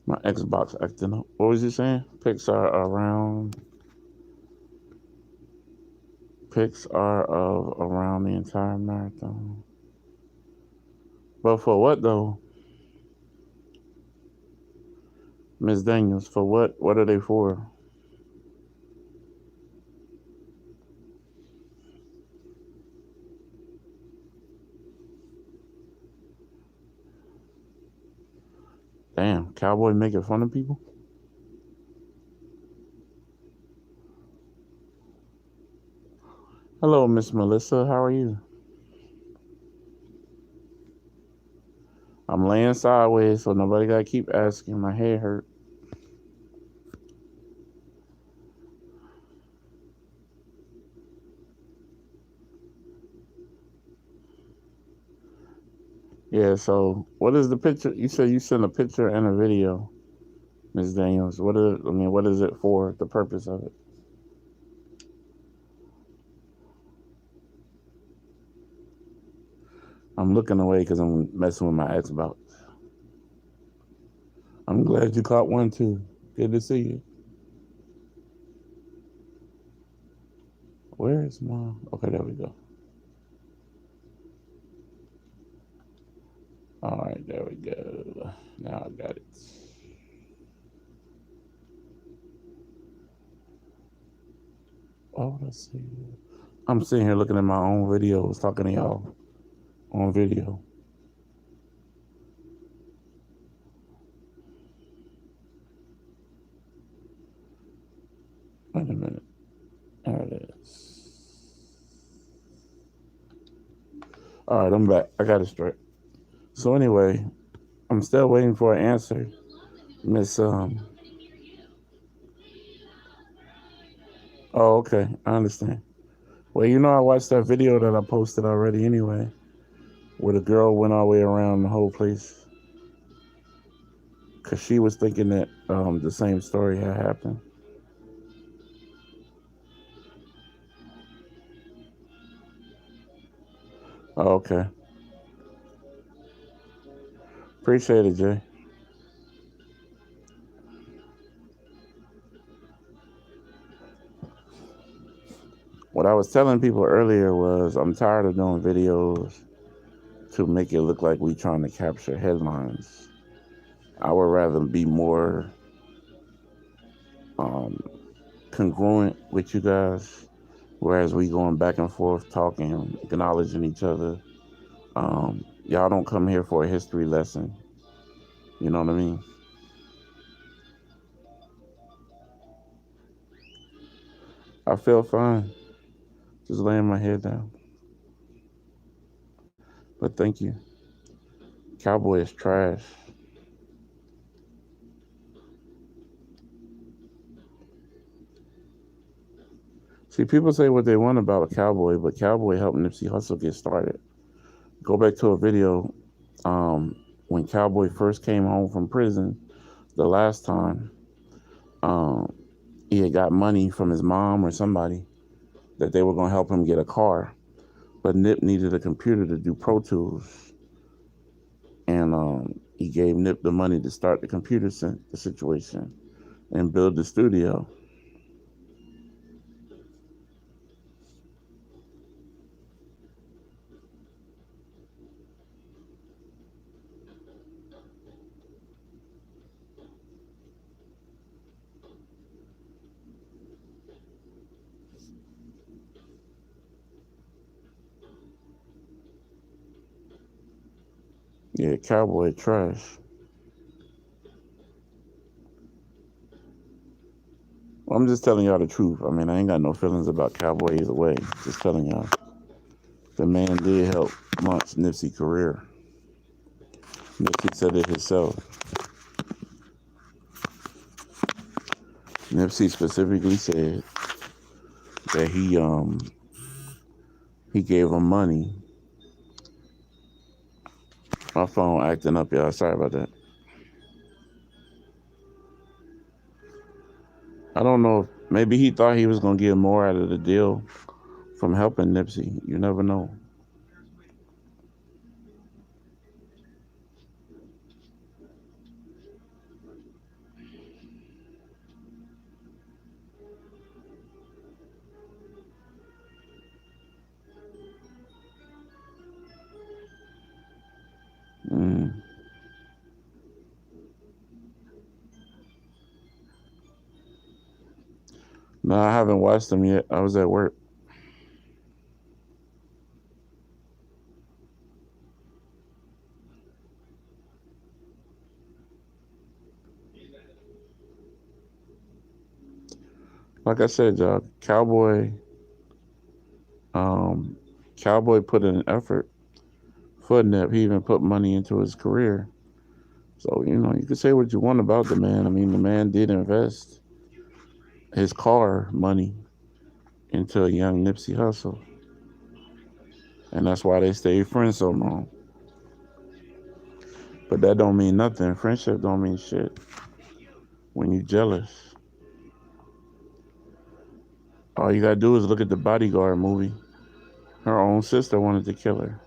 My Xbox acting up. What was you saying? Pics are of around the entire marathon. But for what though? Miss Daniels, for what? What are they for? Damn, Cowboy making fun of people? Hello, Miss Melissa. How are you? I'm laying sideways, so nobody gotta keep asking. My head hurt. Yeah, so what is the picture? You said you sent a picture and a video. Ms. Daniels? What is it for? The purpose of it? I'm looking away because I'm messing with my Xbox. I'm glad you caught one too. Good to see you. Where is my? Okay, there we go. All right, there we go. Now I got it. Oh, let's see. I'm sitting here looking at my own videos, talking to y'all on video. Wait a minute. There it is. All right, I'm back. I got it straight. So anyway, I'm still waiting for an answer, Miss. Oh, okay. I understand. Well, I watched that video that I posted already anyway, where the girl went all the way around the whole place because she was thinking that the same story had happened. Oh, okay. Appreciate it, Jay. What I was telling people earlier was I'm tired of doing videos to make it look like we trying to capture headlines. I would rather be more um, congruent with you guys, whereas we going back and forth talking, acknowledging each other. Y'all don't come here for a history lesson. You know what I mean? I feel fine. Just laying my head down. But thank you. Cowboy is trash. See, people say what they want about a Cowboy, but Cowboy helped Nipsey Hussle get started. Go back to a video when Cowboy first came home from prison the last time. Um, he had got money from his mom or somebody that they were going to help him get a car. But Nip needed a computer to do Pro Tools. And he gave Nip the money to start the computer the situation and build the studio. Yeah, Cowboy trash. Well, I'm just telling y'all the truth. I mean, I ain't got no feelings about Cowboy either way. Just telling y'all. The man did help launch Nipsey's career. Nipsey said it himself. Nipsey specifically said that he gave him money. My phone acting up, y'all. Sorry about that. I don't know if maybe he thought he was gonna get more out of the deal from helping Nipsey. You never know. Mm. No, I haven't watched them yet. I was at work. Like I said, y'all, um, Cowboy put in an effort for Nip. He even put money into his career. So, you can say what you want about the man. I mean, the man did invest his car money into a young Nipsey Hussle. And that's why they stayed friends so long. But that don't mean nothing. Friendship don't mean shit when you jealous. All you gotta do is look at the Bodyguard movie. Her own sister wanted to kill her.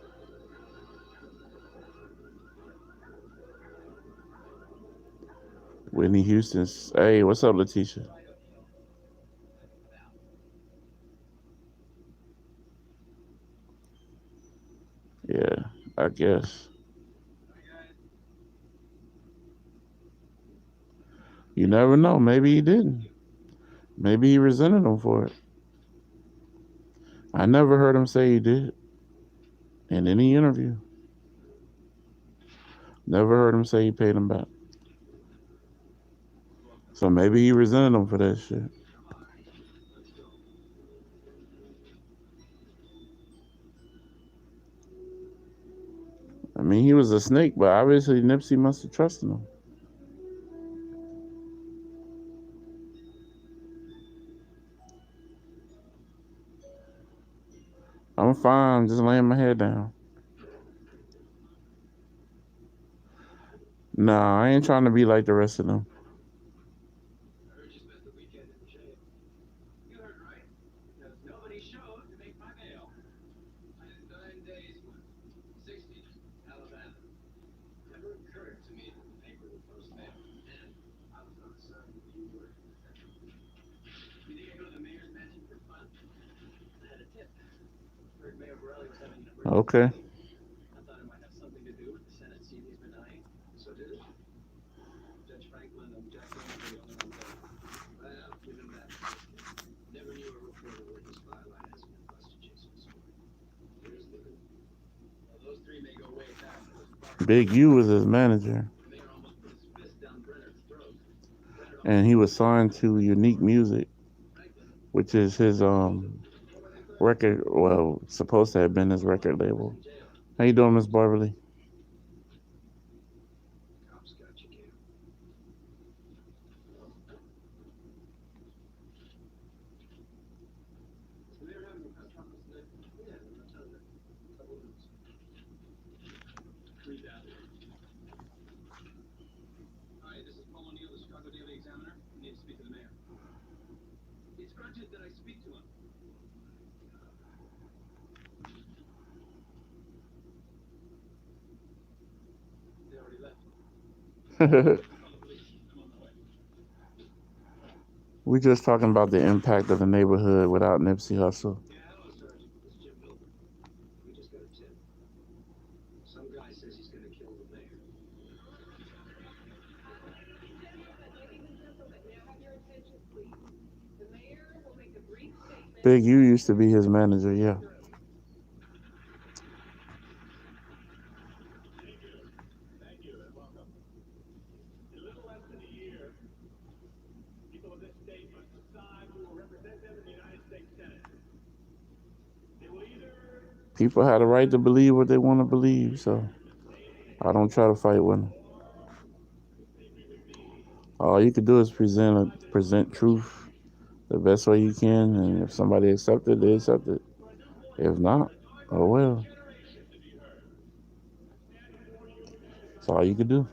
Whitney Houston's. Hey, what's up, Letitia? Yeah, I guess. You never know. Maybe he didn't. Maybe he resented him for it. I never heard him say he did in any interview. Never heard him say he paid him back. So maybe he resented him for that shit. I mean, he was a snake, but obviously Nipsey must have trusted him. I'm fine, just laying my head down. Nah, I ain't trying to be like the rest of them. Okay. Big U was his manager, and he was signed to Unique Music, which is his record. Well, supposed to have been his record label. How you doing, Miss Barberly? We just talking about the impact of the neighborhood without Nipsey Hussle. Big U used to be his manager, yeah. People had a right to believe what they want to believe, so I don't try to fight with them. All you can do is present truth the best way you can, and if somebody accepts it, they accept it. If not, oh well. That's all you can do.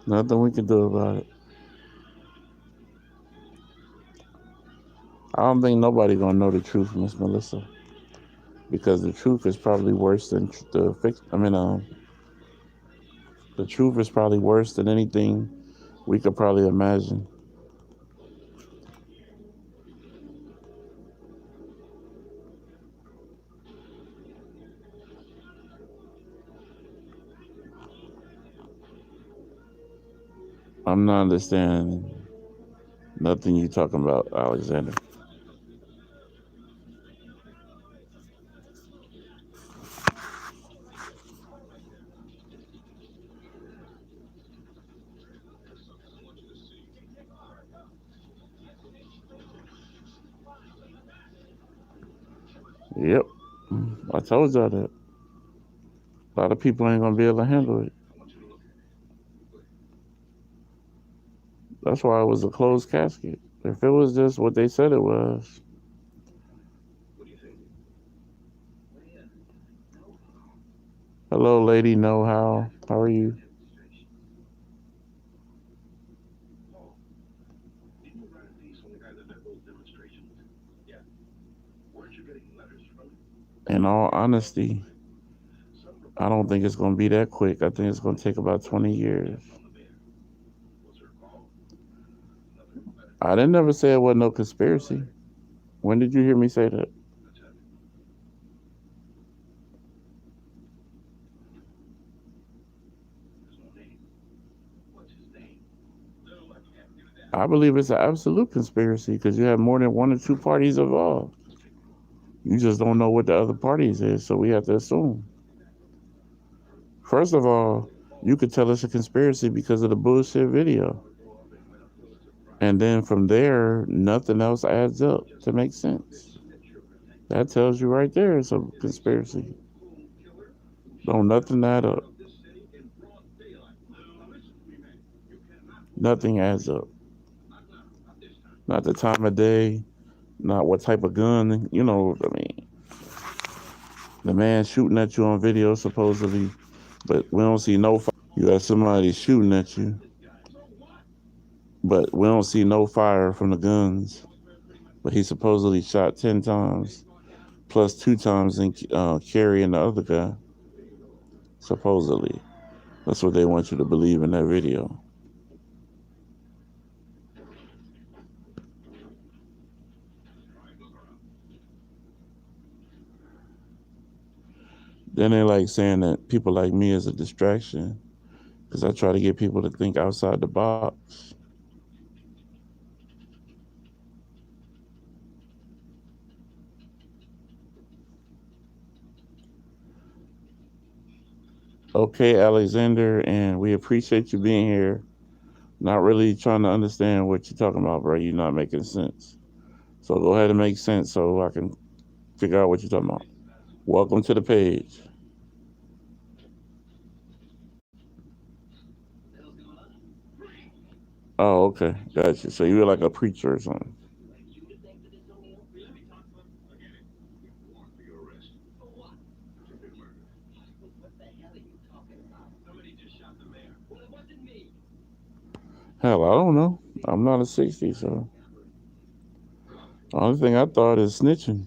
Nothing we can do about it. I don't think nobody gonna know the truth, Miss Melissa, because the truth is probably worse than the fix. The truth is probably worse than anything we could probably imagine. I'm not understanding nothing you talking about, Alexander. Yep, I told y'all that. A lot of people ain't gonna be able to handle it. That's why it was a closed casket. If it was just what they said it was. Hello, lady. Know how? How are you? In all honesty, I don't think it's going to be that quick. I think it's going to take about 20 years. I didn't never say it wasn't no conspiracy. When did you hear me say that? I believe it's an absolute conspiracy because you have more than one or two parties involved. You just don't know what the other parties is, so we have to assume. First of all, you could tell it's a conspiracy because of the bullshit video. And then from there, nothing else adds up to make sense. That tells you right there it's a conspiracy. Don't nothing add up. Nothing adds up. Not the time of day, not what type of gun. I mean, the man shooting at you on video supposedly, but we don't see no fire. You have somebody shooting at you, but we don't see no fire from the guns. But he supposedly shot 10 times, plus 2 times in carrying the other guy. Supposedly. That's what they want you to believe in that video. Then they like saying that people like me is a distraction because I try to get people to think outside the box. Okay, Alexander, and we appreciate you being here. Not really trying to understand what you're talking about, bro. You're not making sense. So go ahead and make sense so I can figure out what you're talking about. Welcome to the page. Oh, okay. Gotcha. So you're like a preacher or something. Hell, I don't know. I'm not a 60, so the only thing I thought is snitching.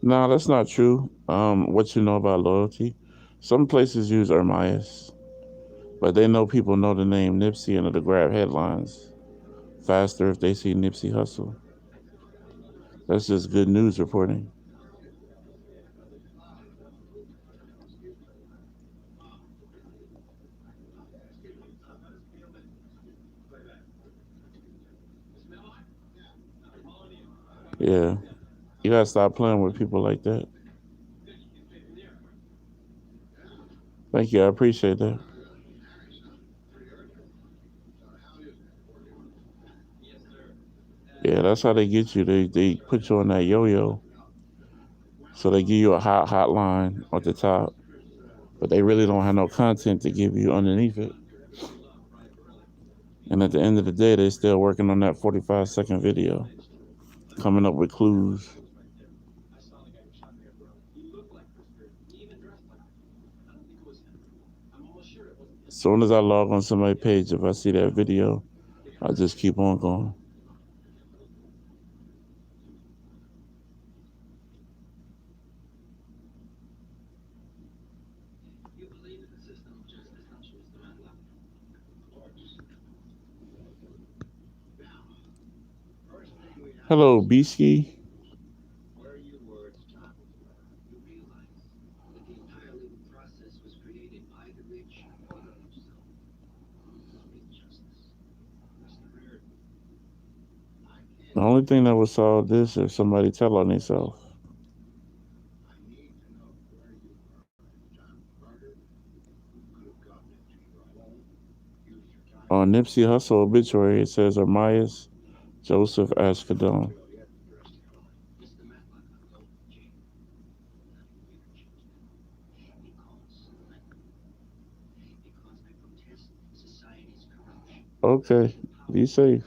No, that's not true. What you know about loyalty? Some places use Ermias, but they know people know the name Nipsey and it'll grab headlines faster if they see Nipsey Hussle. That's just good news reporting. Yeah, you gotta stop playing with people like that. Thank you, I appreciate that. Yeah, that's how they get you. They put you on that yo-yo, so they give you a hotline at the top, but they really don't have no content to give you underneath it. And at the end of the day, they're still working on that 45-second video, coming up with clues. As soon as I log on somebody's page, if I see that video, I just keep on going. Hello, Bisky. The only thing that would solve this if somebody tell on themselves. On Nipsey Hussle obituary, it says Armias Joseph Ashkadon. Okay. Be safe.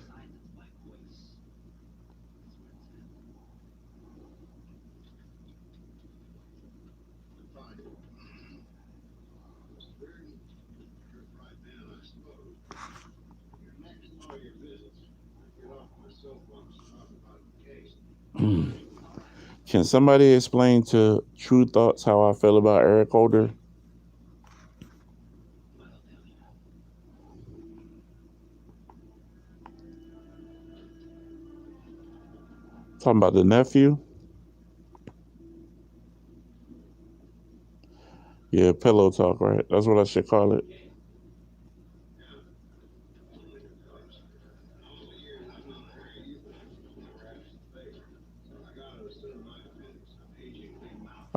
Can somebody explain to True Thoughts how I feel about Eric Holder? Talking about the nephew? Yeah, pillow talk, right? That's what I should call it.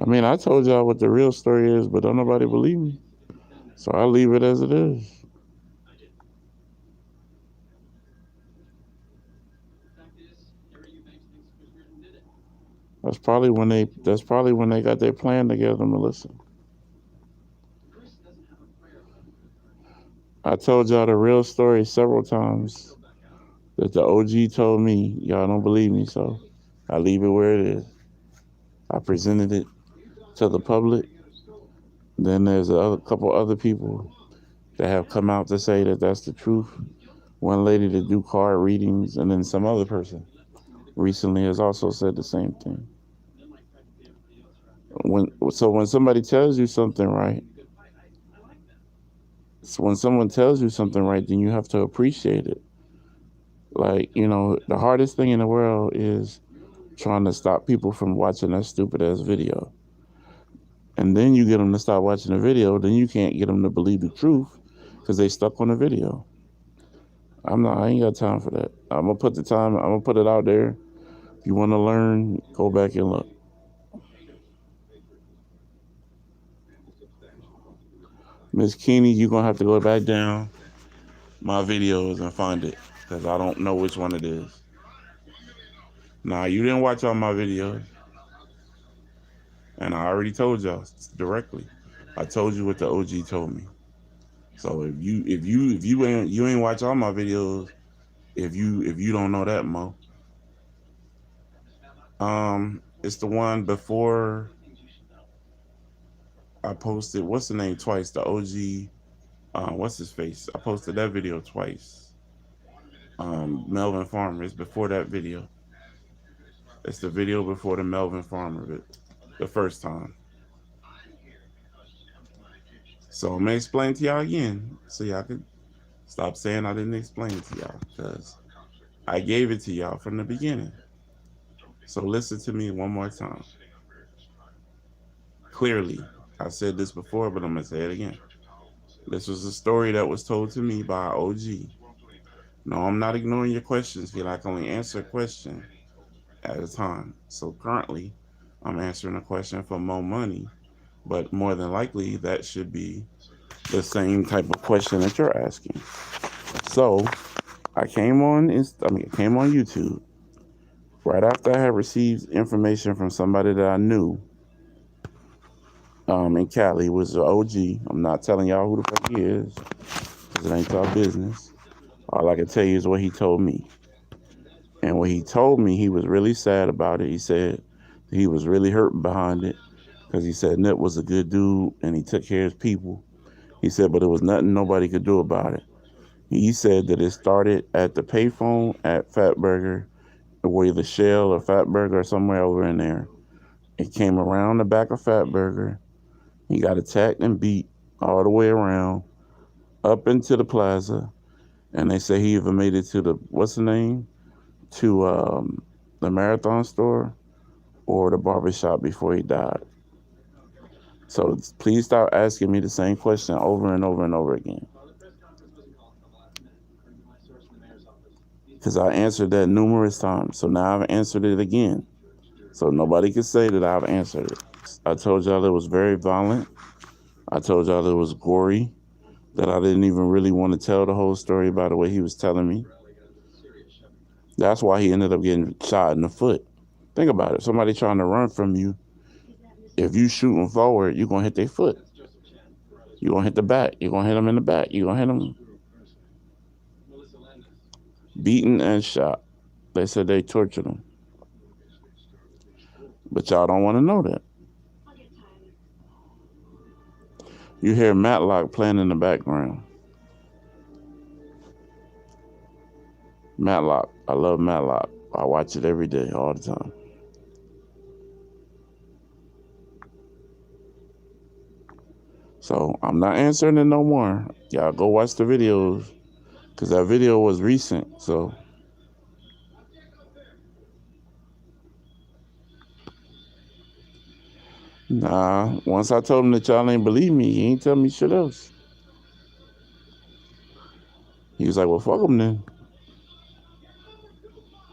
I mean, I told y'all what the real story is, but don't nobody believe me. So I leave it as it is. That's probably when they got their plan together, Melissa. I told y'all the real story several times that the OG told me. Y'all don't believe me, so I leave it where it is. I presented it to the public. Then there's a couple other people that have come out to say that that's the truth. One lady to do card readings, and then some other person recently has also said the same thing. When somebody tells you something right, so when someone tells you something right, then you have to appreciate it. Like, the hardest thing in the world is trying to stop people from watching that stupid ass video. And then you get them to stop watching the video, then you can't get them to believe the truth because they stuck on the video. I ain't got time for that. I'm gonna put it out there. If you want to learn, go back and look. Miss Keeney, you're gonna have to go back down my videos and find it because I don't know which one it is. Nah, you didn't watch all my videos, and I already told y'all directly. I told you what the OG told me. So if you ain't watch all my videos, if you don't know that, Mo, it's the one before I posted. What's the name twice? The OG. What's his face? I posted that video twice. Melvin Farmer. It's before that video. It's the video before the Melvin Farmer, the first time. So I'm gonna explain to y'all again, so y'all can stop saying I didn't explain it to y'all, because I gave it to y'all from the beginning. So listen to me one more time. Clearly, I said this before, but I'm gonna say it again. This was a story that was told to me by OG. No, I'm not ignoring your questions, because I can only answer a question at a time. So currently, I'm answering a question for Mo Money, but more than likely, that should be the same type of question that you're asking. So I came on YouTube right after I had received information from somebody that I knew in Cali. Was the OG. I'm not telling y'all who the fuck he is because it ain't y'all business. All I can tell you is what he told me. And what he told me, he was really sad about it. He said he was really hurt behind it because he said Nip was a good dude and he took care of his people. He said, but it was nothing nobody could do about it. He said that it started at the payphone at Fatburger, or either Shell or Fatburger or somewhere over in there. It came around the back of Fatburger. He got attacked and beat all the way around up into the plaza. And they say he even made it to the, what's the name? To the marathon store or the barbershop before he died. So please stop asking me the same question over and over and over again. Because I answered that numerous times. So now I've answered it again. So nobody can say that I've answered it. I told y'all it was very violent. I told y'all it was gory, that I didn't even really want to tell the whole story by the way he was telling me. That's why he ended up getting shot in the foot. Think about it. Somebody trying to run from you. If you shooting forward, you're going to hit their foot. You're going to hit the back. You're going to hit them in the back. You're going to hit them. beaten and shot. They said they tortured him. But y'all don't want to know that. You hear Matlock playing in the background. Matlock. I love Matlock. I watch it every day, all the time. So I'm not answering it no more. Y'all go watch the videos. Because that video was recent. So, nah. Once I told him that y'all ain't believe me, he ain't tell me shit else. He was like, well, fuck him then.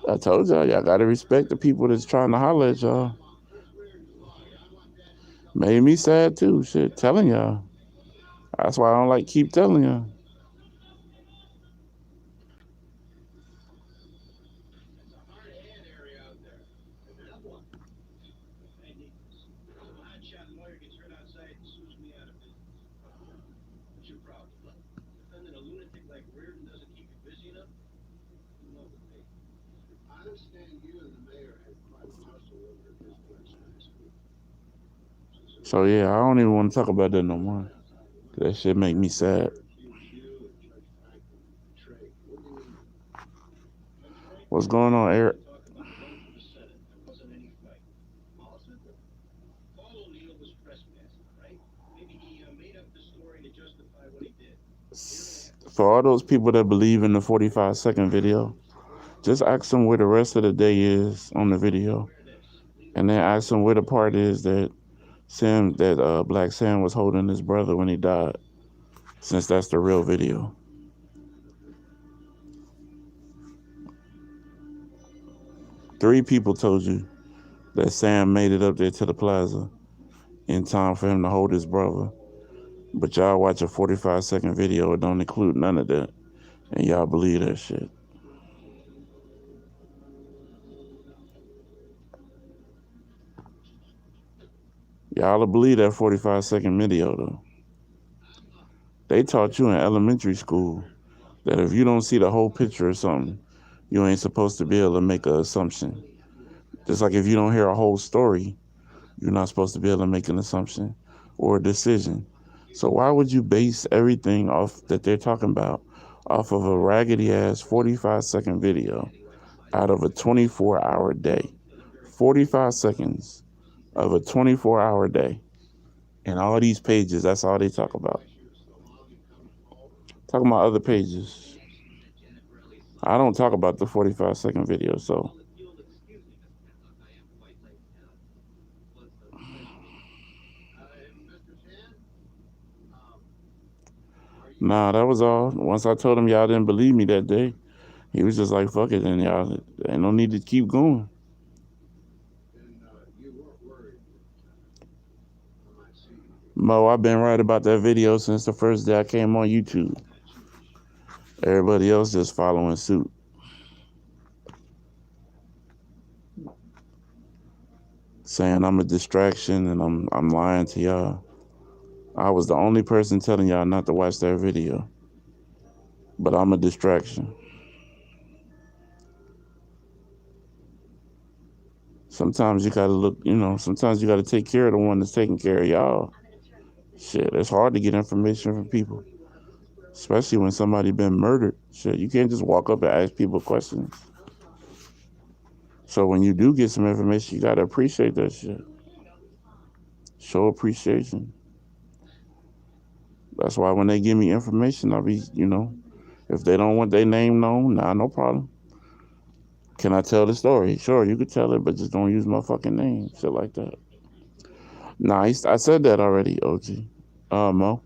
I told y'all gotta respect the people that's trying to holler at y'all. Made me sad too, shit, telling y'all. That's why I don't like keep telling y'all. So yeah, I don't even want to talk about that no more. That shit make me sad. What's going on, Eric? For all those people that believe in the 45-second video, just ask them where the rest of the day is on the video. And then ask them where the part is that Black Sam was holding his brother when he died, since that's the real video. Three people told you that Sam made it up there to the plaza in time for him to hold his brother. But y'all watch a 45-second video, it don't include none of that. And y'all believe that shit. Y'all will believe that 45-second video, though. They taught you in elementary school that if you don't see the whole picture or something, you ain't supposed to be able to make an assumption. Just like if you don't hear a whole story, you're not supposed to be able to make an assumption or a decision. So why would you base everything off that they're talking about off of a raggedy ass 45-second video out of a 24-hour day? 45 seconds of a 24-hour day. And all these pages, that's all they talk about. Talking about other pages. I don't talk about the 45-second video, so. Nah, that was all. Once I told him y'all didn't believe me that day, he was just like, fuck it, then y'all, ain't no need to keep going. Mo, I've been right about that video since the first day I came on YouTube. Everybody else just following suit. Saying I'm a distraction and I'm lying to y'all. I was the only person telling y'all not to watch that video. But I'm a distraction. Sometimes you gotta look, sometimes you gotta take care of the one that's taking care of y'all. Shit, it's hard to get information from people. Especially when somebody been murdered. Shit, you can't just walk up and ask people questions. So when you do get some information, you gotta appreciate that shit. Show appreciation. That's why when they give me information, I'll be, if they don't want their name known, nah, no problem. Can I tell the story? Sure, you could tell it, but just don't use my fucking name. Shit like that. Nah, I said that already, OG. Mo.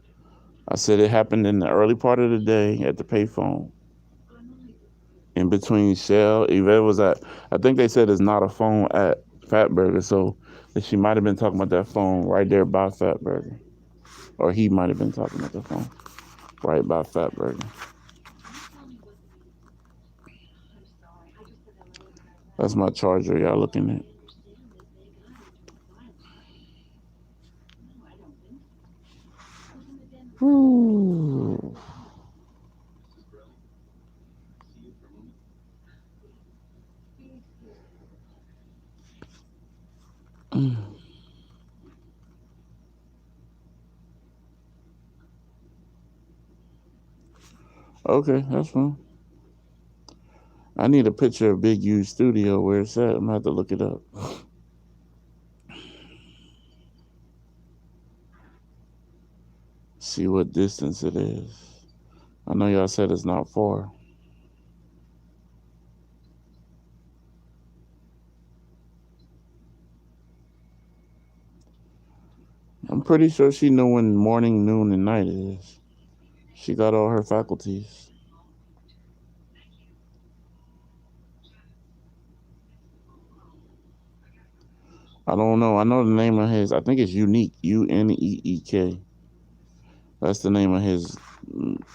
I said it happened in the early part of the day at the payphone. In between Shell, Yvette was at, I think they said it's not a phone at Fatburger, so she might have been talking about that phone right there by Fatburger. Or he might have been talking about the phone right by Fatburger. That's my charger y'all looking at. Ooh. Okay, that's fine. I need a picture of Big U Studio where it's at. I'm gonna have to look it up. See what distance it is. I know y'all said it's not far. I'm pretty sure she knew when morning, noon, and night is. She got all her faculties. I don't know. I know the name of his. I think it's Unique. Uneek. That's the name of his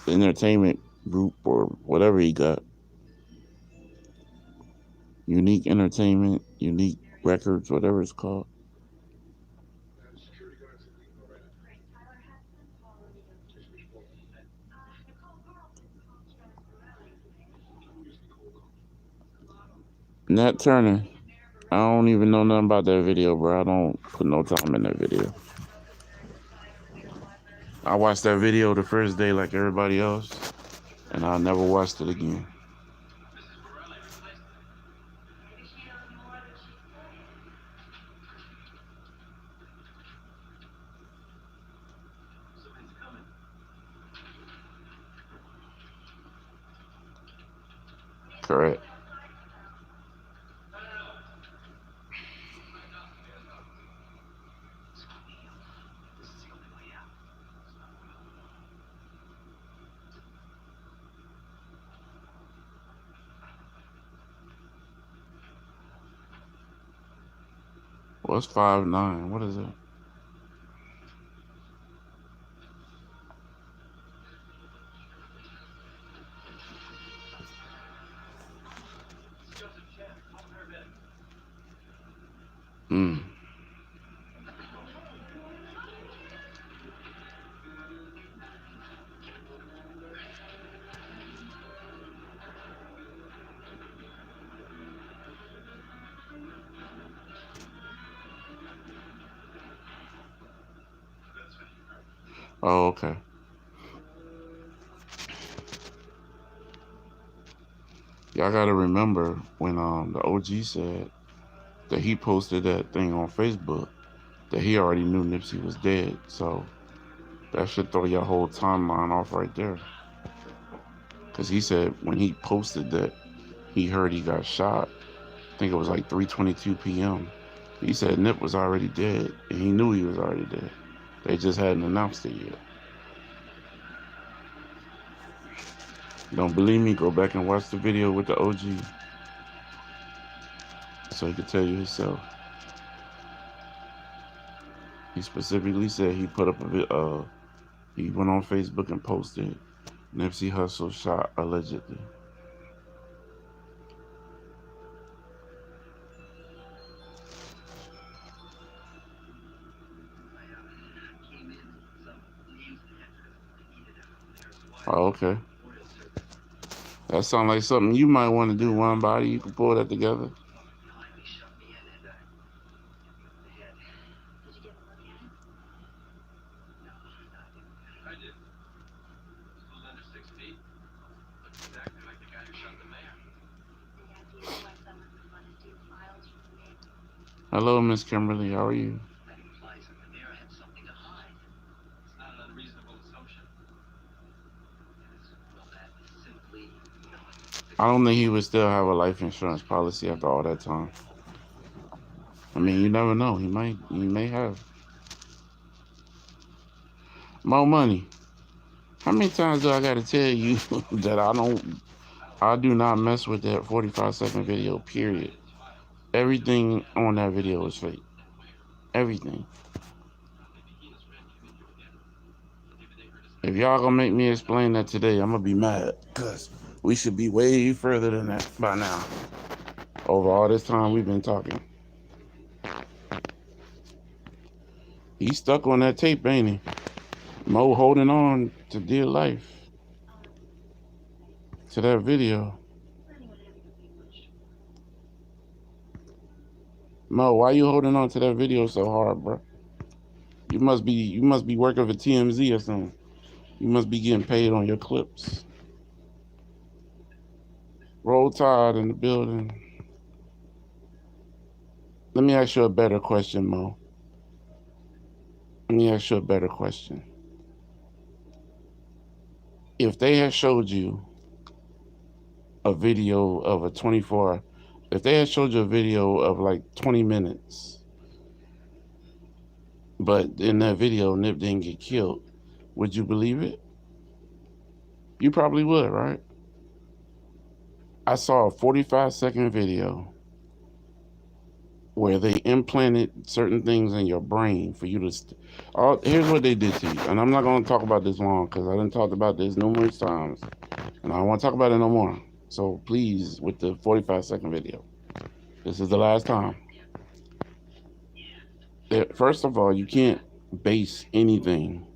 entertainment group or whatever he got. Unique Entertainment, Unique Records, whatever it's called. Nat Turner. I don't even know nothing about that video, bro. I don't put no time in that video. I watched that video the first day like everybody else, and I never watched it again. Correct. What's 5'9"? What is it? Mm. Oh, okay. Y'all gotta remember when the OG said that he posted that thing on Facebook that he already knew Nipsey was dead. So that should throw your whole timeline off right there. Cause he said when he posted that he heard he got shot. I think it was like 3:22 p.m. He said Nip was already dead, and he knew he was already dead. They just hadn't announced it yet. Don't believe me? Go back and watch the video with the OG, so he could tell you himself. He specifically said he put up a he went on Facebook and posted Nipsey Hussle shot allegedly. Oh, okay. That sounds like something you might want to do, one body. You can pull that together. Hello, Miss Kimberly. How are you? I don't think he would still have a life insurance policy after all that time. I mean, you never know. He may have more money. How many times do I gotta tell you that I do not mess with that 45-second video, period. Everything on that video is fake. Everything. If y'all gonna make me explain that today, I'm gonna be mad. Cause we should be way further than that by now. Over all this time we've been talking. He's stuck on that tape, ain't he? Mo holding on to dear life. To that video. Mo, why you holding on to that video so hard, bro? You must be working for TMZ or something. You must be getting paid on your clips. Roll Tide in the building. Let me ask you a better question, Mo. Let me ask you a better question. If they had showed you a video of a 24, if they had showed you a video of like 20 minutes, but in that video Nip didn't get killed, would you believe it? You probably would, right? I saw a 45-second video where they implanted certain things in your brain for you to. Here's what they did to you, and I'm not going to talk about this long because I done talked about this numerous times, and I don't want to talk about it no more. So please, with the 45-second video, this is the last time. First of all, you can't base anything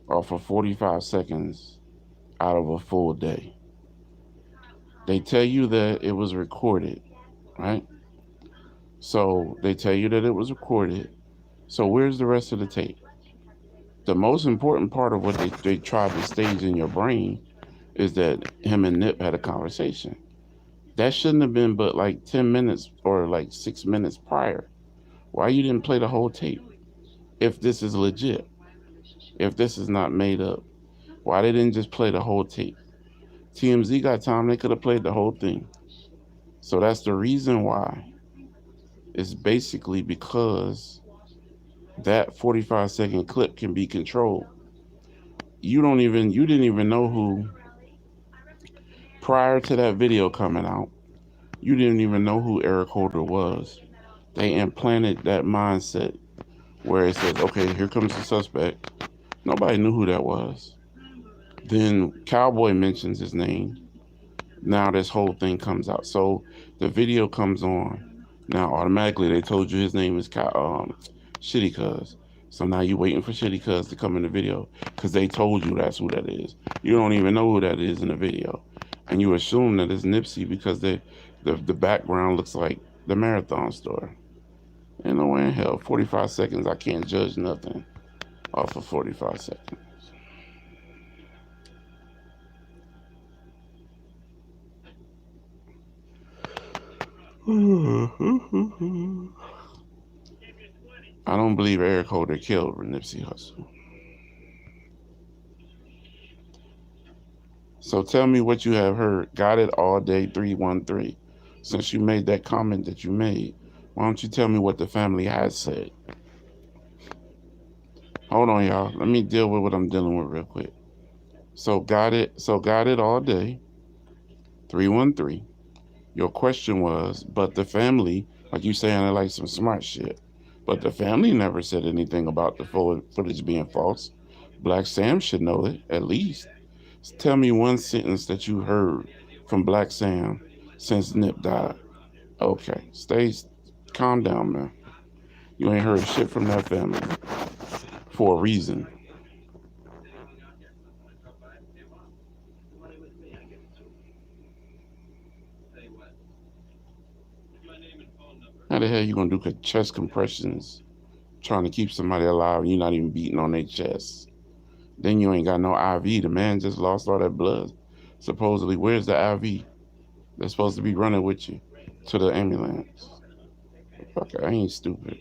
off of 45 seconds out of a full day. They tell you that it was recorded, right? So they tell you that it was recorded. So where's the rest of the tape? The most important part of what they tried to stage in your brain is that him and Nip had a conversation. That shouldn't have been but like 10 minutes or like 6 minutes prior. Why you didn't play the whole tape? If this is legit, if this is not made up, why they didn't just play the whole tape? TMZ got time, they could have played the whole thing. So that's the reason why. It's basically because that 45-second clip can be controlled. You didn't even know who, prior to that video coming out, you didn't even know who Eric Holder was. They implanted that mindset where it says, okay, here comes the suspect. Nobody knew who that was. Then Cowboy mentions his name. Now this whole thing comes out. So the video comes on. Now automatically they told you his name is Shitty Cuz. So now you waiting for Shitty Cuz to come in the video because they told you that's who that is. You don't even know who that is in the video. And you assume that it's Nipsey because the background looks like the Marathon store. Ain't no way in hell. 45 seconds, I can't judge nothing off of 45 seconds. I don't believe Eric Holder killed Nipsey Hussle. So tell me what you have heard. Got it all day 313. Since you made that comment that you made, why don't you tell me what the family has said? Hold on, y'all. Let me deal with what I'm dealing with real quick. So got it all day 313. Your question was, but the family, like you saying, like some smart shit. But the family never said anything about the footage being false. Black Sam should know it, at least. Tell me one sentence that you heard from Black Sam since Nip died. Okay, calm down, man. You ain't heard shit from that family for a reason. How the hell you gonna do chest compressions trying to keep somebody alive and you're not even beating on their chest? Then you ain't got no IV. The man just lost all that blood. Supposedly, where's the IV? They're supposed to be running with you to the ambulance. Fuck, I ain't stupid.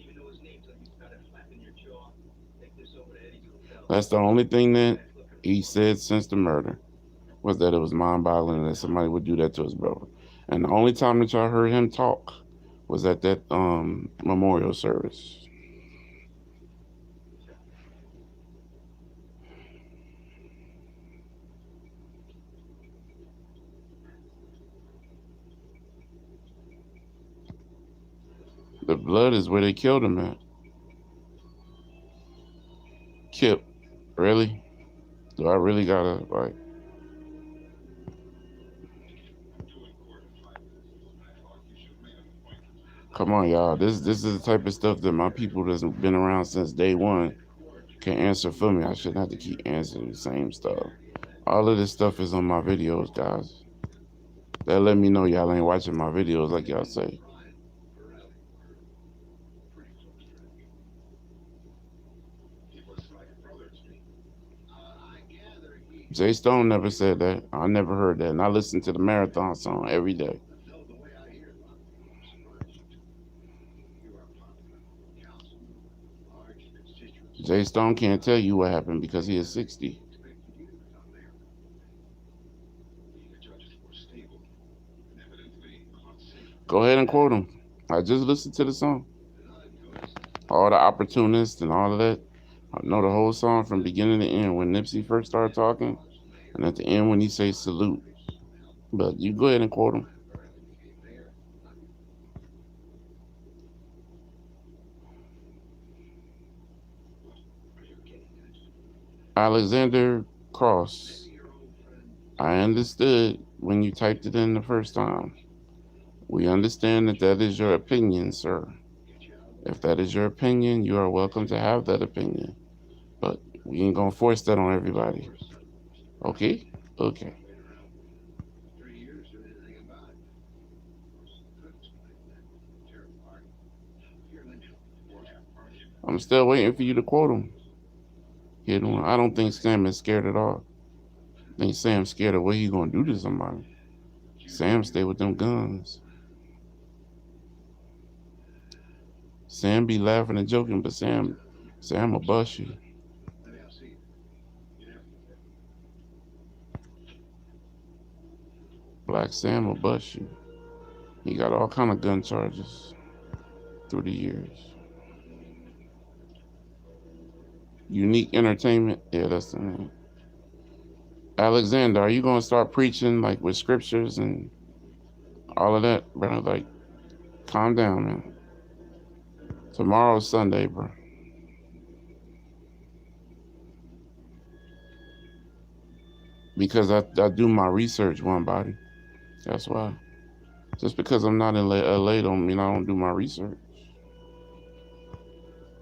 That's the only thing that he said since the murder was that it was mind-boggling that somebody would do that to his brother. And the only time that y'all heard him talk was at that memorial service. The blood is where they killed him at. Kip, really? Do I really gotta, like... Come on, y'all. This is the type of stuff that my people that's been around since day one can answer for me. I shouldn't have to keep answering the same stuff. All of this stuff is on my videos, guys. That let me know y'all ain't watching my videos like y'all say. Jay Stone never said that. I never heard that. And I listen to the Marathon song every day. Jay Stone can't tell you what happened because he is 60. Go ahead and quote him. I just listened to the song. All the opportunists and all of that. I know the whole song from beginning to end when Nipsey first started talking, and at the end when he says salute. But you go ahead and quote him. Alexander Cross. I understood when you typed it in the first time. We understand that that is your opinion, sir. If that is your opinion, you are welcome to have that opinion. But we ain't gonna force that on everybody. Okay? Okay. I'm still waiting for you to quote him. I don't think Sam is scared at all. I think Sam's scared of what he's gonna do to somebody. Sam stay with them guns. Sam be laughing and joking, but Sam will bust you. Black Sam will bust you. He got all kind of gun charges through the years. Unique Entertainment, yeah, that's the name. Alexander, are you gonna start preaching like with scriptures and all of that, bro? Like, calm down, man. Tomorrow's Sunday, bro. Because I do my research, one body. That's why. Just because I'm not in LA don't mean I don't do my research.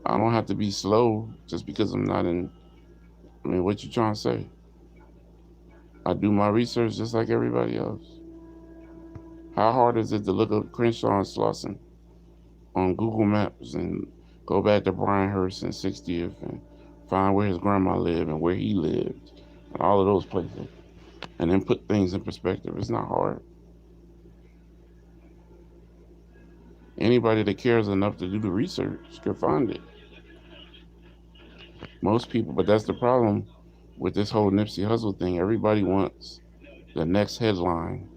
I don't have to be slow just because I'm not in. I mean, what you trying to say? I do my research just like everybody else. How hard is it to look up Crenshaw and Slauson on Google Maps and go back to Bryanhurst and 60th and find where his grandma lived and where he lived and all of those places and then put things in perspective? It's not hard. Anybody that cares enough to do the research can find it. Most people, but that's the problem with this whole Nipsey Hussle thing. Everybody wants the next headline,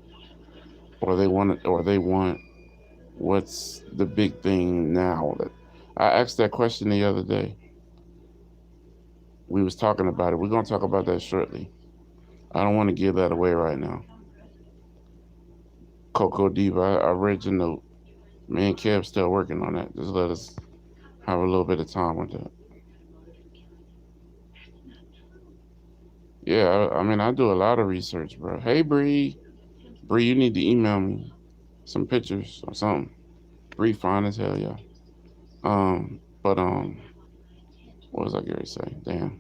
or they want what's the big thing now. That I asked that question the other day. We was talking about it. We're gonna talk about that shortly. I don't want to give that away right now. Coco Diva, I read your note. Me and Kev still working on that. Just let us have a little bit of time with that. Yeah, I mean, I do a lot of research, bro. Hey, Bree. Bree, you need to email me some pictures or something. Bree fine as hell, yeah. But what was I going to say? Damn.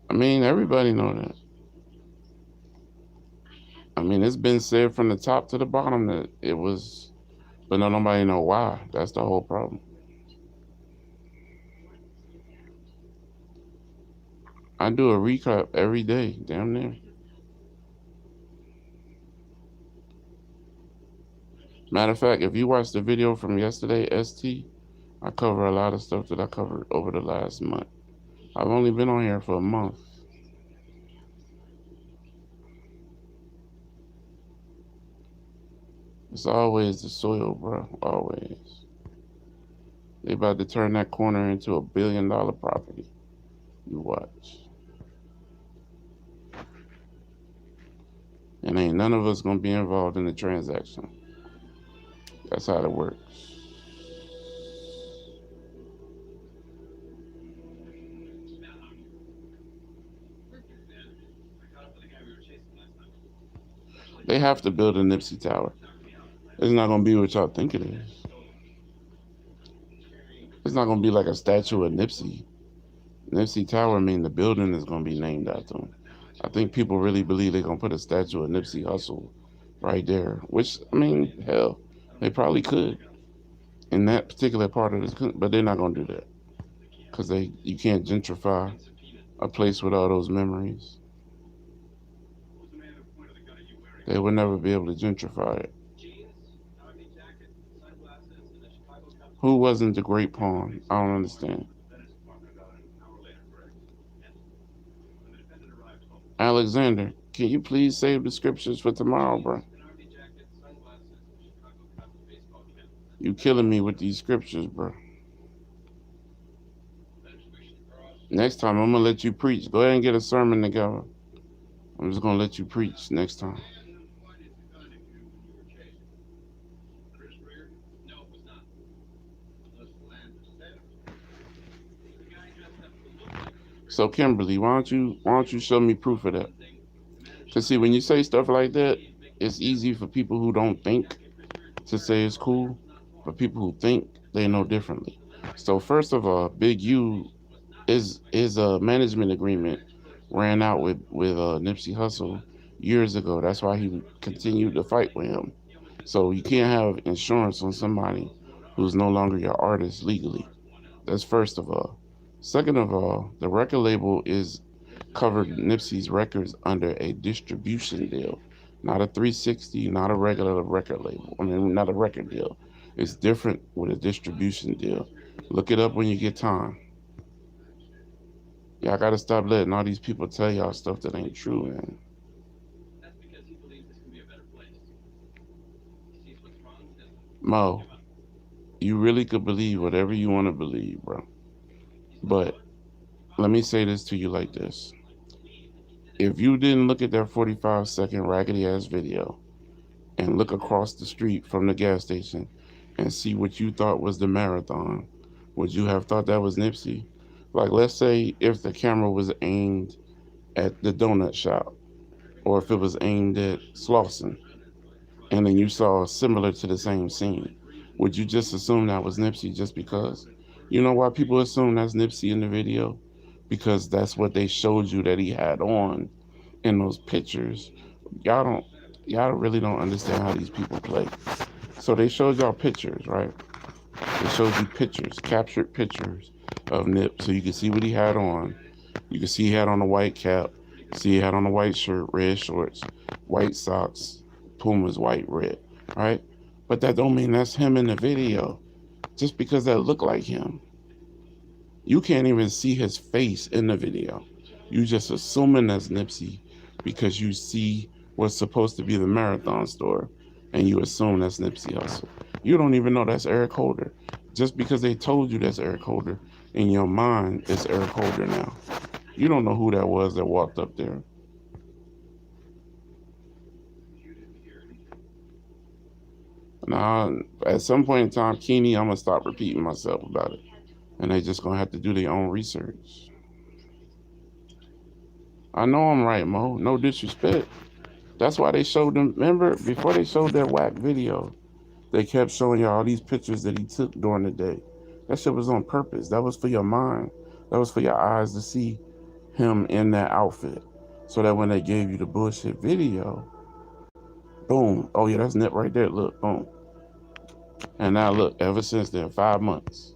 I mean, everybody know that. I mean, it's been said from the top to the bottom that it was, but nobody know why. That's the whole problem. I do a recap every day, damn near. Matter of fact, if you watch the video from yesterday, ST, I cover a lot of stuff that I covered over the last month. I've only been on here for a month. It's always the soil, bro. Always. They about to turn that corner into $1 billion property. You watch. And ain't none of us gonna be involved in the transaction. That's how it works. They have to build a Nipsey Tower. It's not gonna be what y'all think it is. It's not gonna be like a statue of Nipsey. Nipsey Tower mean the building is gonna be named after him. I think people really believe they're gonna put a statue of Nipsey Hussle right there. Which I mean, hell, they probably could in that particular part of this, but they're not gonna do that. because you can't gentrify a place with all those memories. They would never be able to gentrify it. Who wasn't the great pawn? I don't understand. Alexander, can you please save the scriptures for tomorrow, bro? You killing me with these scriptures, bro. Next time, I'm gonna let you preach. Go ahead and get a sermon together. I'm just gonna let you preach next time. So Kimberly, why don't you show me proof of that? Cause see, when you say stuff like that, it's easy for people who don't think to say it's cool, but people who think they know differently. So first of all, Big U is a management agreement ran out with Nipsey Hussle years ago. That's why he continued to fight with him. So you can't have insurance on somebody who's no longer your artist legally. That's first of all. Second of all, the record label is covered Nipsey's records under a distribution deal, not a 360, not a regular record label. I mean, not a record deal. It's different with a distribution deal. Look it up when you get time. Y'all gotta stop letting all these people tell y'all stuff that ain't true, man. Mo, you really could believe whatever you want to believe, bro. But let me say this to you like this. If you didn't look at that 45-second raggedy ass video and look across the street from the gas station and see what you thought was the marathon, would you have thought that was Nipsey? Like, let's say if the camera was aimed at the donut shop, or if it was aimed at Slauson, and then you saw similar to the same scene, would you just assume that was Nipsey just because? You know why people assume that's Nipsey in the video? Because that's what they showed you that he had on in those pictures. Y'all don't, y'all really don't understand how these people play. So they showed y'all pictures, right? They showed you pictures, captured pictures of Nip, so you could see what he had on. You could see he had on a white cap. See he had on a white shirt, red shorts, white socks, Pumas white, red, right? But that don't mean that's him in the video. Just because that look like him. You can't even see his face in the video. You just assuming that's Nipsey because you see what's supposed to be the marathon store and you assume that's Nipsey Hussle. You don't even know that's Eric Holder. Just because they told you that's Eric Holder, in your mind, it's Eric Holder now. You don't know who that was that walked up there. Now, at some point in time, Keeney, I'm going to stop repeating myself about it. And they just going to have to do their own research. I know I'm right, Mo. No disrespect. That's why they showed them. Remember, before they showed that whack video, they kept showing you all these pictures that he took during the day. That shit was on purpose. That was for your mind. That was for your eyes to see him in that outfit. So that when they gave you the bullshit video, boom. Oh, yeah, that's Nip right there. Look, boom. And now look, ever since then, 5 months,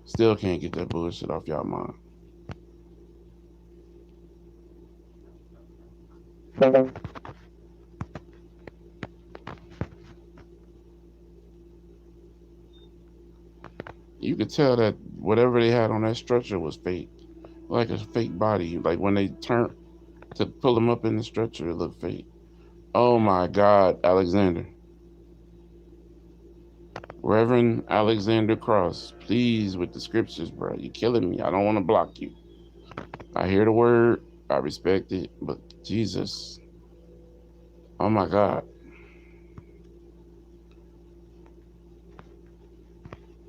still can't get that bullshit off y'all mind. You could tell that whatever they had on that stretcher was fake. Like a fake body. Like when they turned to pull him up in the stretcher, it looked fake. Oh my God, Alexander. Reverend Alexander Cross, please with the scriptures, bro. You're killing me. I don't want to block you. I hear the word, I respect it, but Jesus. Oh my God.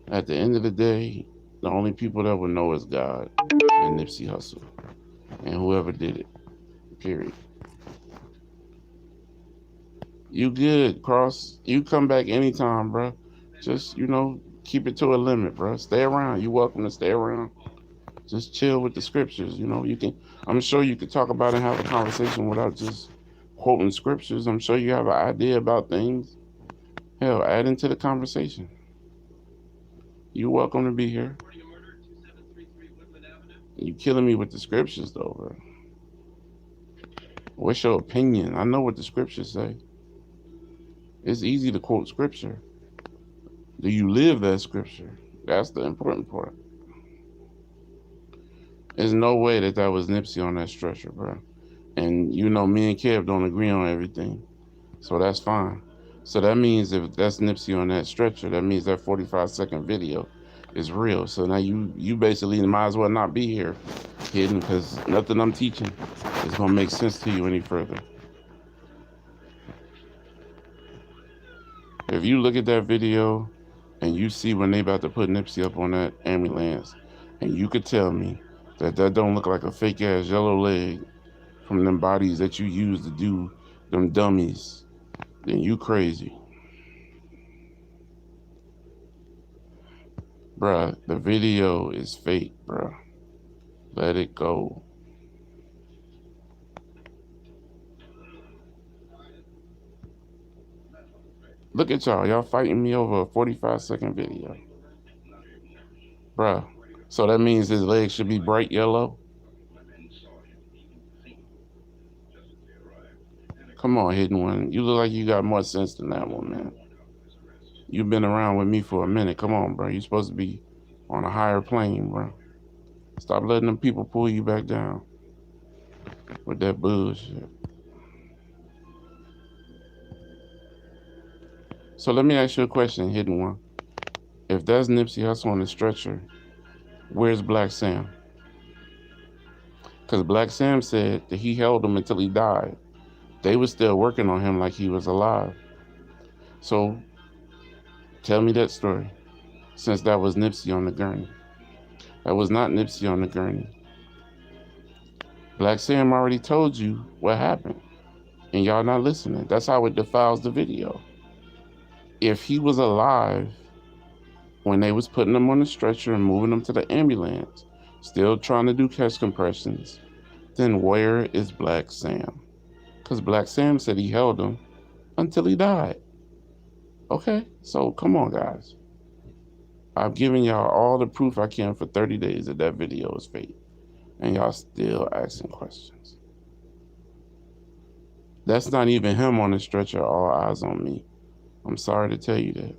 At the end of the day, the only people that would know is God and Nipsey Hussle and whoever did it. Period. You good, Cross. You come back anytime, bro. Just, keep it to a limit, bro. Stay around. You welcome to stay around. Just chill with the scriptures. You can. I'm sure you could talk about it and have a conversation without just quoting scriptures. I'm sure you have an idea about things. Hell, add into the conversation. You're welcome to be here. You killing me with the scriptures though, bro. What's your opinion? I know what the scriptures say. It's easy to quote scripture. Do you live that scripture? That's the important part. There's no way that was Nipsey on that stretcher, bro. And you know, me and Kev don't agree on everything, so that's fine. So that means if that's Nipsey on that stretcher, that means that 45-second video is real. So now you basically might as well not be here, hidden, because nothing I'm teaching is gonna make sense to you any further. If you look at that video and you see when they about to put Nipsey up on that ambulance, and you could tell me that don't look like a fake ass yellow leg from them bodies that you use to do them dummies, then you crazy. Bruh, the video is fake, bruh. Let it go. Look at y'all. Y'all fighting me over a 45-second video. Bruh. So that means his legs should be bright yellow? Come on, hidden one. You look like you got more sense than that one, man. You've been around with me for a minute. Come on, bro. You're supposed to be on a higher plane, bro. Stop letting them people pull you back down with that bullshit. So let me ask you a question, hidden one. If that's Nipsey Hussle on the stretcher, where's Black Sam? Because Black Sam said that he held him until he died. They were still working on him like he was alive. So tell me that story, since that was Nipsey on the gurney. That was not Nipsey on the gurney. Black Sam already told you what happened, and y'all not listening. That's how it defiles the video. If he was alive when they was putting him on the stretcher and moving him to the ambulance, still trying to do chest compressions, then where is Black Sam? Because Black Sam said he held him until he died. Okay, so come on, guys. I've given y'all all the proof I can for 30 days that video is fake, and y'all still asking questions. That's not even him on the stretcher, all eyes on me. I'm sorry to tell you that.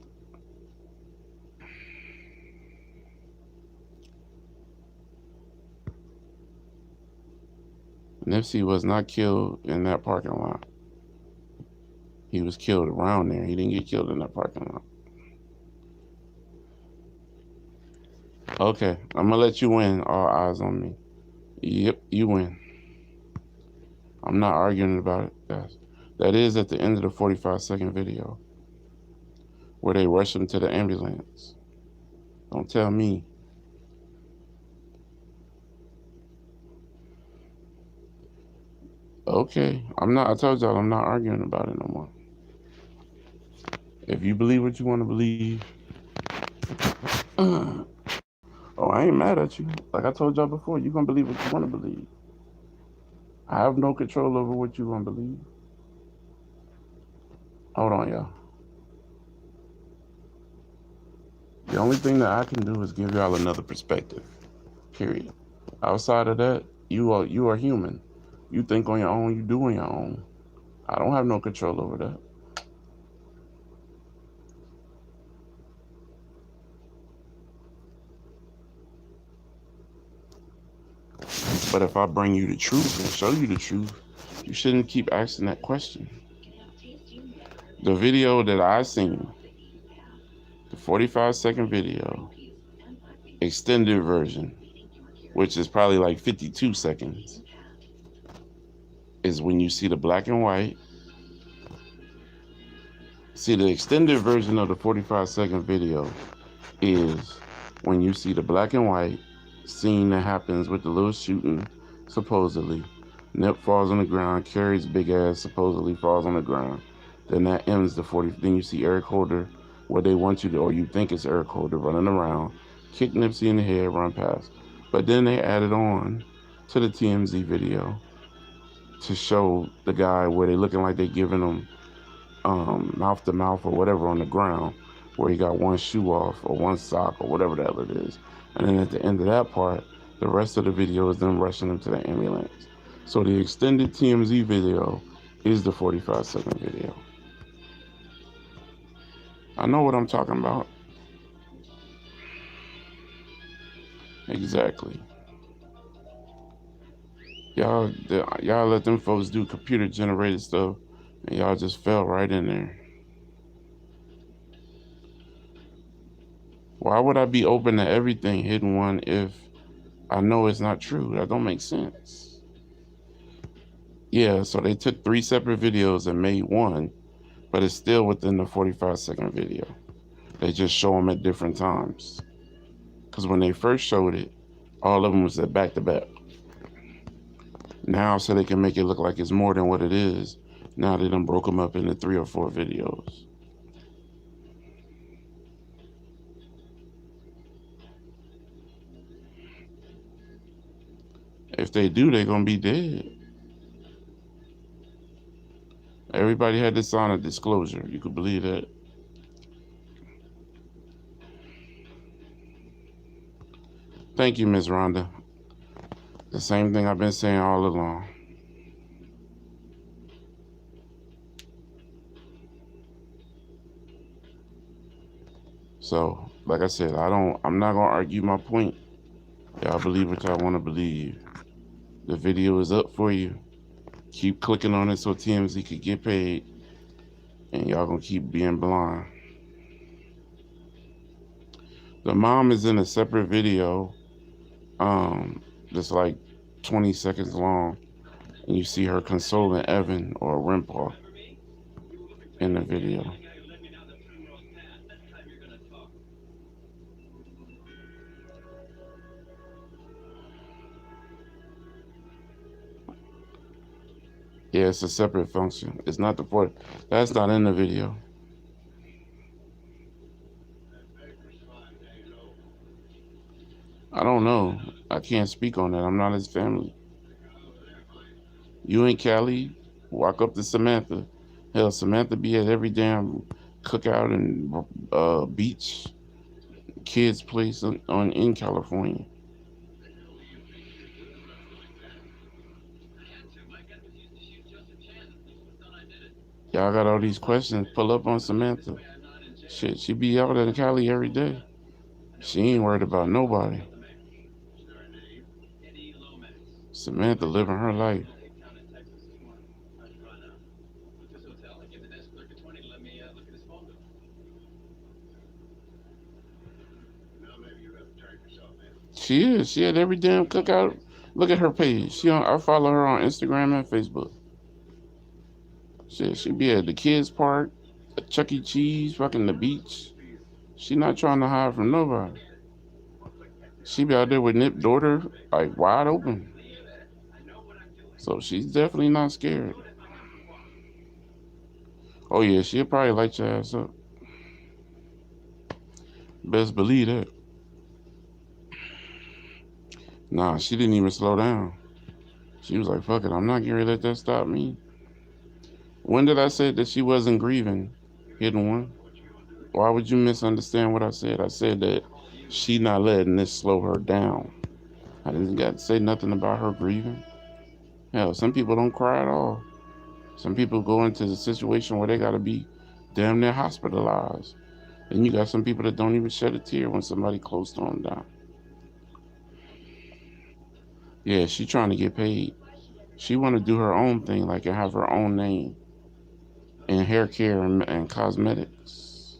Nipsey was not killed in that parking lot. He was killed around there. He didn't get killed in that parking lot. Okay, I'm gonna let you win, all eyes on me. Yep, you win. I'm not arguing about it, guys. That is at the end of the 45-second video where they rush him to the ambulance. Don't tell me. Okay, I told y'all I'm not arguing about it no more. If you believe what you want to believe, oh, I ain't mad at you. Like I told y'all before, you're going to believe what you want to believe. I have no control over what you want to believe. Hold on, y'all. The only thing that I can do is give y'all another perspective, period. Outside of that, you are human. You think on your own, you do on your own. I don't have no control over that. But if I bring you the truth and show you the truth, you shouldn't keep asking that question. The video that I seen, the 45-second video, extended version, which is probably like 52 seconds, is when you see the black and white. See, the extended version of the 45-second video is when you see the black and white scene that happens with the little shooting, supposedly. Nip falls on the ground, Carrie's big ass supposedly falls on the ground. Then that ends the 40. Then you see Eric Holder, where they want you to, or you think it's Eric Holder, running around, kick Nipsey in the head, run past. But then they added on to the TMZ video to show the guy where they looking like they giving him mouth to mouth or whatever on the ground, where he got one shoe off or one sock or whatever the hell it is. And then at the end of that part, The rest of the video is them rushing him to the ambulance. So the extended TMZ video is the 45-second video. I know what I'm talking about. Exactly. Y'all let them folks do computer generated stuff, and y'all just fell right in there. Why would I be open to everything, Hidden One, if I know it's not true? That don't make sense. Yeah, so they took 3 separate videos and made one, but it's still within the 45-second video. They just show them at different times. Because when they first showed it, all of them was at back-to-back. Now, so they can make it look like it's more than what it is, now they done broke them up into 3 or 4 videos. If they do, they're going to be dead. Everybody had to sign a disclosure. You could believe that. Thank you, Ms. Rhonda. The same thing I've been saying all along. So, like I said, I'm not gonna argue my point. Y'all believe what y'all want to believe. The video is up for you. Keep clicking on it so TMZ could get paid. And y'all gonna keep being blind. The mom is in a separate video. That's like 20 seconds long. And you see her consoling Evan or Rimpaw in the video. Yeah, it's a separate function. It's not the port. That's not in the video. I don't know. I can't speak on that. I'm not his family. You and Callie walk up to Samantha. Hell, Samantha be at every damn cookout and beach kids place in California. Y'all got all these questions. Pull up on Samantha. Shit, she be out in Cali every day. She ain't worried about nobody. Samantha living her life. She is. She at every damn cookout. Look at her page. I follow her on Instagram and Facebook. Shit, she be at the kids park, at Chuck E. Cheese, fucking the beach. She not trying to hide from nobody. She be out there with Nip's daughter, like wide open. So she's definitely not scared. Oh yeah, she'll probably light your ass up. Best believe that. Nah, she didn't even slow down. She was like, fuck it, I'm not gonna let that stop me. When did I say that she wasn't grieving, Hidden One? Why would you misunderstand what I said? I said that she not letting this slow her down. I didn't got to say nothing about her grieving. Hell, some people don't cry at all. Some people go into the situation where they got to be damn near hospitalized. And you got some people that don't even shed a tear when somebody close to them down. Yeah, she trying to get paid. She want to do her own thing, like and have her own name in hair care and cosmetics.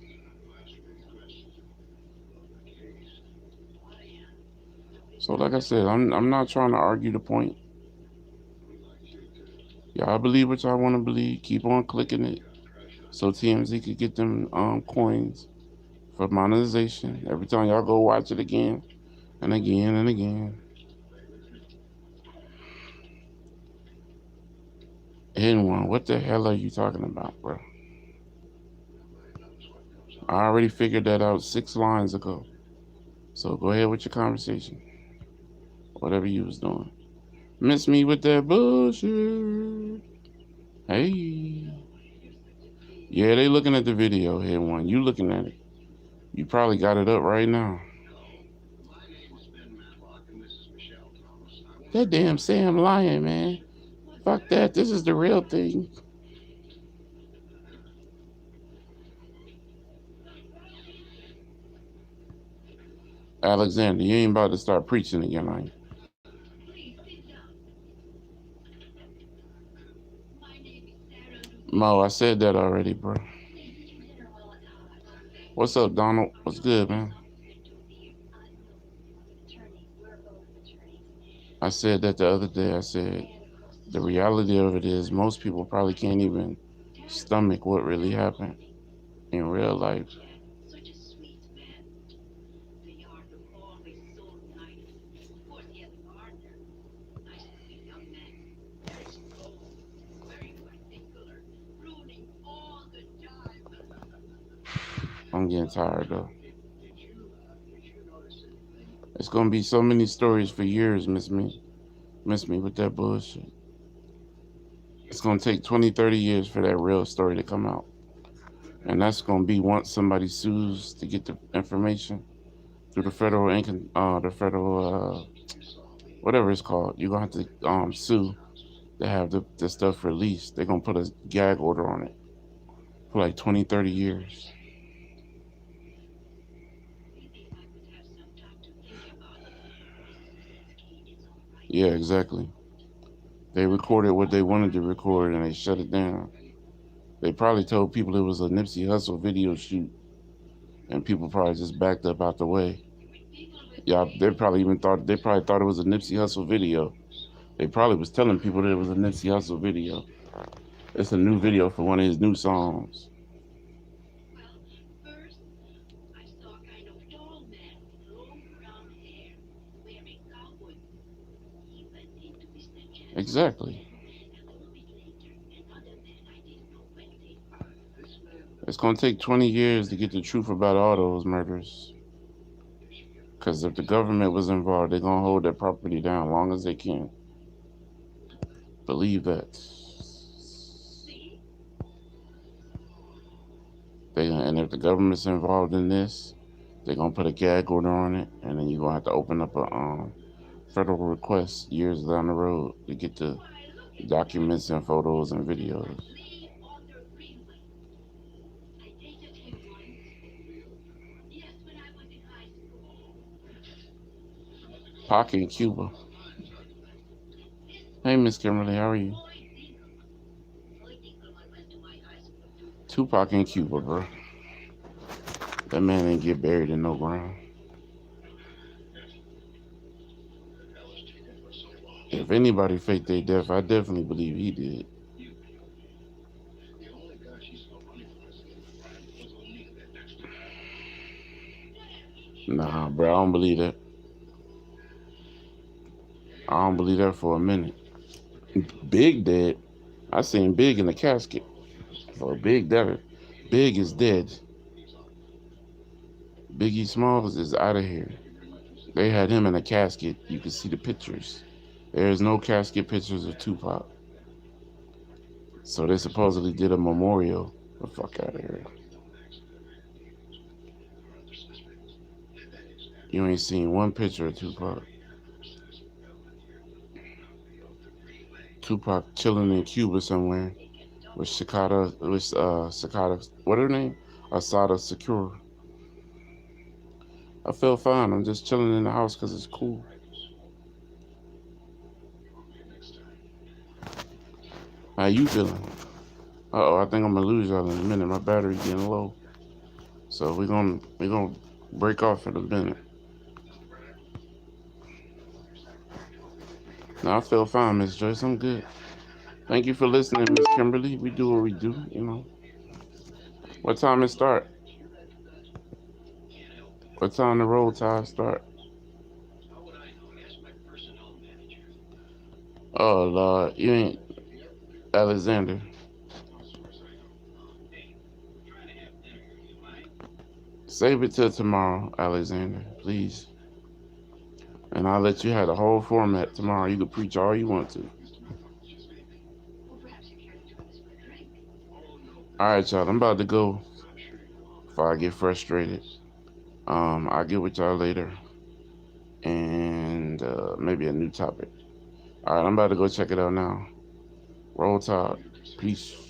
So like I said, I'm not trying to argue the point. Y'all believe what y'all want to believe. Keep on clicking it so TMZ could get them coins for monetization. Every time y'all go watch it again and again and again. Hidden One, what the hell are you talking about, bro? I already figured that out 6 lines ago. So go ahead with your conversation. Whatever you was doing. Miss me with that bullshit. Hey. Yeah, they looking at the video, Hidden One. You looking at it. You probably got it up right now. That damn Sam lying, man. Fuck that. This is the real thing. Alexander, you ain't about to start preaching again, are you? Mo, I said that already, bro. What's up, Donald? What's good, man? I said that the other day. I said the reality of it is most people probably can't even stomach what really happened in real life. I'm getting tired though. It's gonna be so many stories for years, miss me with that bullshit. It's gonna take 20, 30 years for that real story to come out. And that's gonna be once somebody sues to get the information through the federal, whatever it's called. You're gonna have to sue to have the stuff released. They're gonna put a gag order on it for like 20, 30 years. Yeah, exactly. They recorded what they wanted to record and they shut it down. They probably told people it was a Nipsey Hussle video shoot, and people probably just backed up out the way. Yeah, they probably thought it was a Nipsey Hussle video. They probably was telling people that it was a Nipsey Hussle video. It's a new video for one of his new songs. Exactly. It's gonna take 20 years to get the truth about all those murders. Because if the government was involved, they're gonna hold their property down long as they can. Believe that. And if the government's involved in this, they're gonna put a gag order on it, and then you're gonna have to open up a federal request years down the road to get the documents and photos and videos. Pac in Cuba. Hey, Miss Kimberly, how are you? Tupac in Cuba, bro. That man ain't get buried in no ground. If anybody faked their death, I definitely believe he did. Nah, bro, I don't believe that. I don't believe that for a minute. Big dead. I seen Big in the casket. For Big dead. Big is dead. Biggie Smalls is out of here. They had him in a casket. You can see the pictures. There's no casket pictures of Tupac. So they supposedly did a memorial. The fuck out of here. You ain't seen one picture of Tupac. Tupac chilling in Cuba somewhere with what her name? Asada Secure. I feel fine. I'm just chilling in the house because it's cool. How you feeling? Uh oh, I think I'm gonna lose y'all in a minute. My battery's getting low, so we're gonna break off in a minute. No, I feel fine, Miss Joyce. I'm good. Thank you for listening, Miss Kimberly. We do what we do, you know. What time it start? What time the roll tide start? Oh Lord, you ain't Alexander. Save it till tomorrow, Alexander, please. And I'll let you have the whole format tomorrow. You can preach all you want to. All right, y'all. I'm about to go before I get frustrated. I'll get with y'all later, and maybe a new topic. All right, I'm about to go check it out now. Roll Tide. Peace.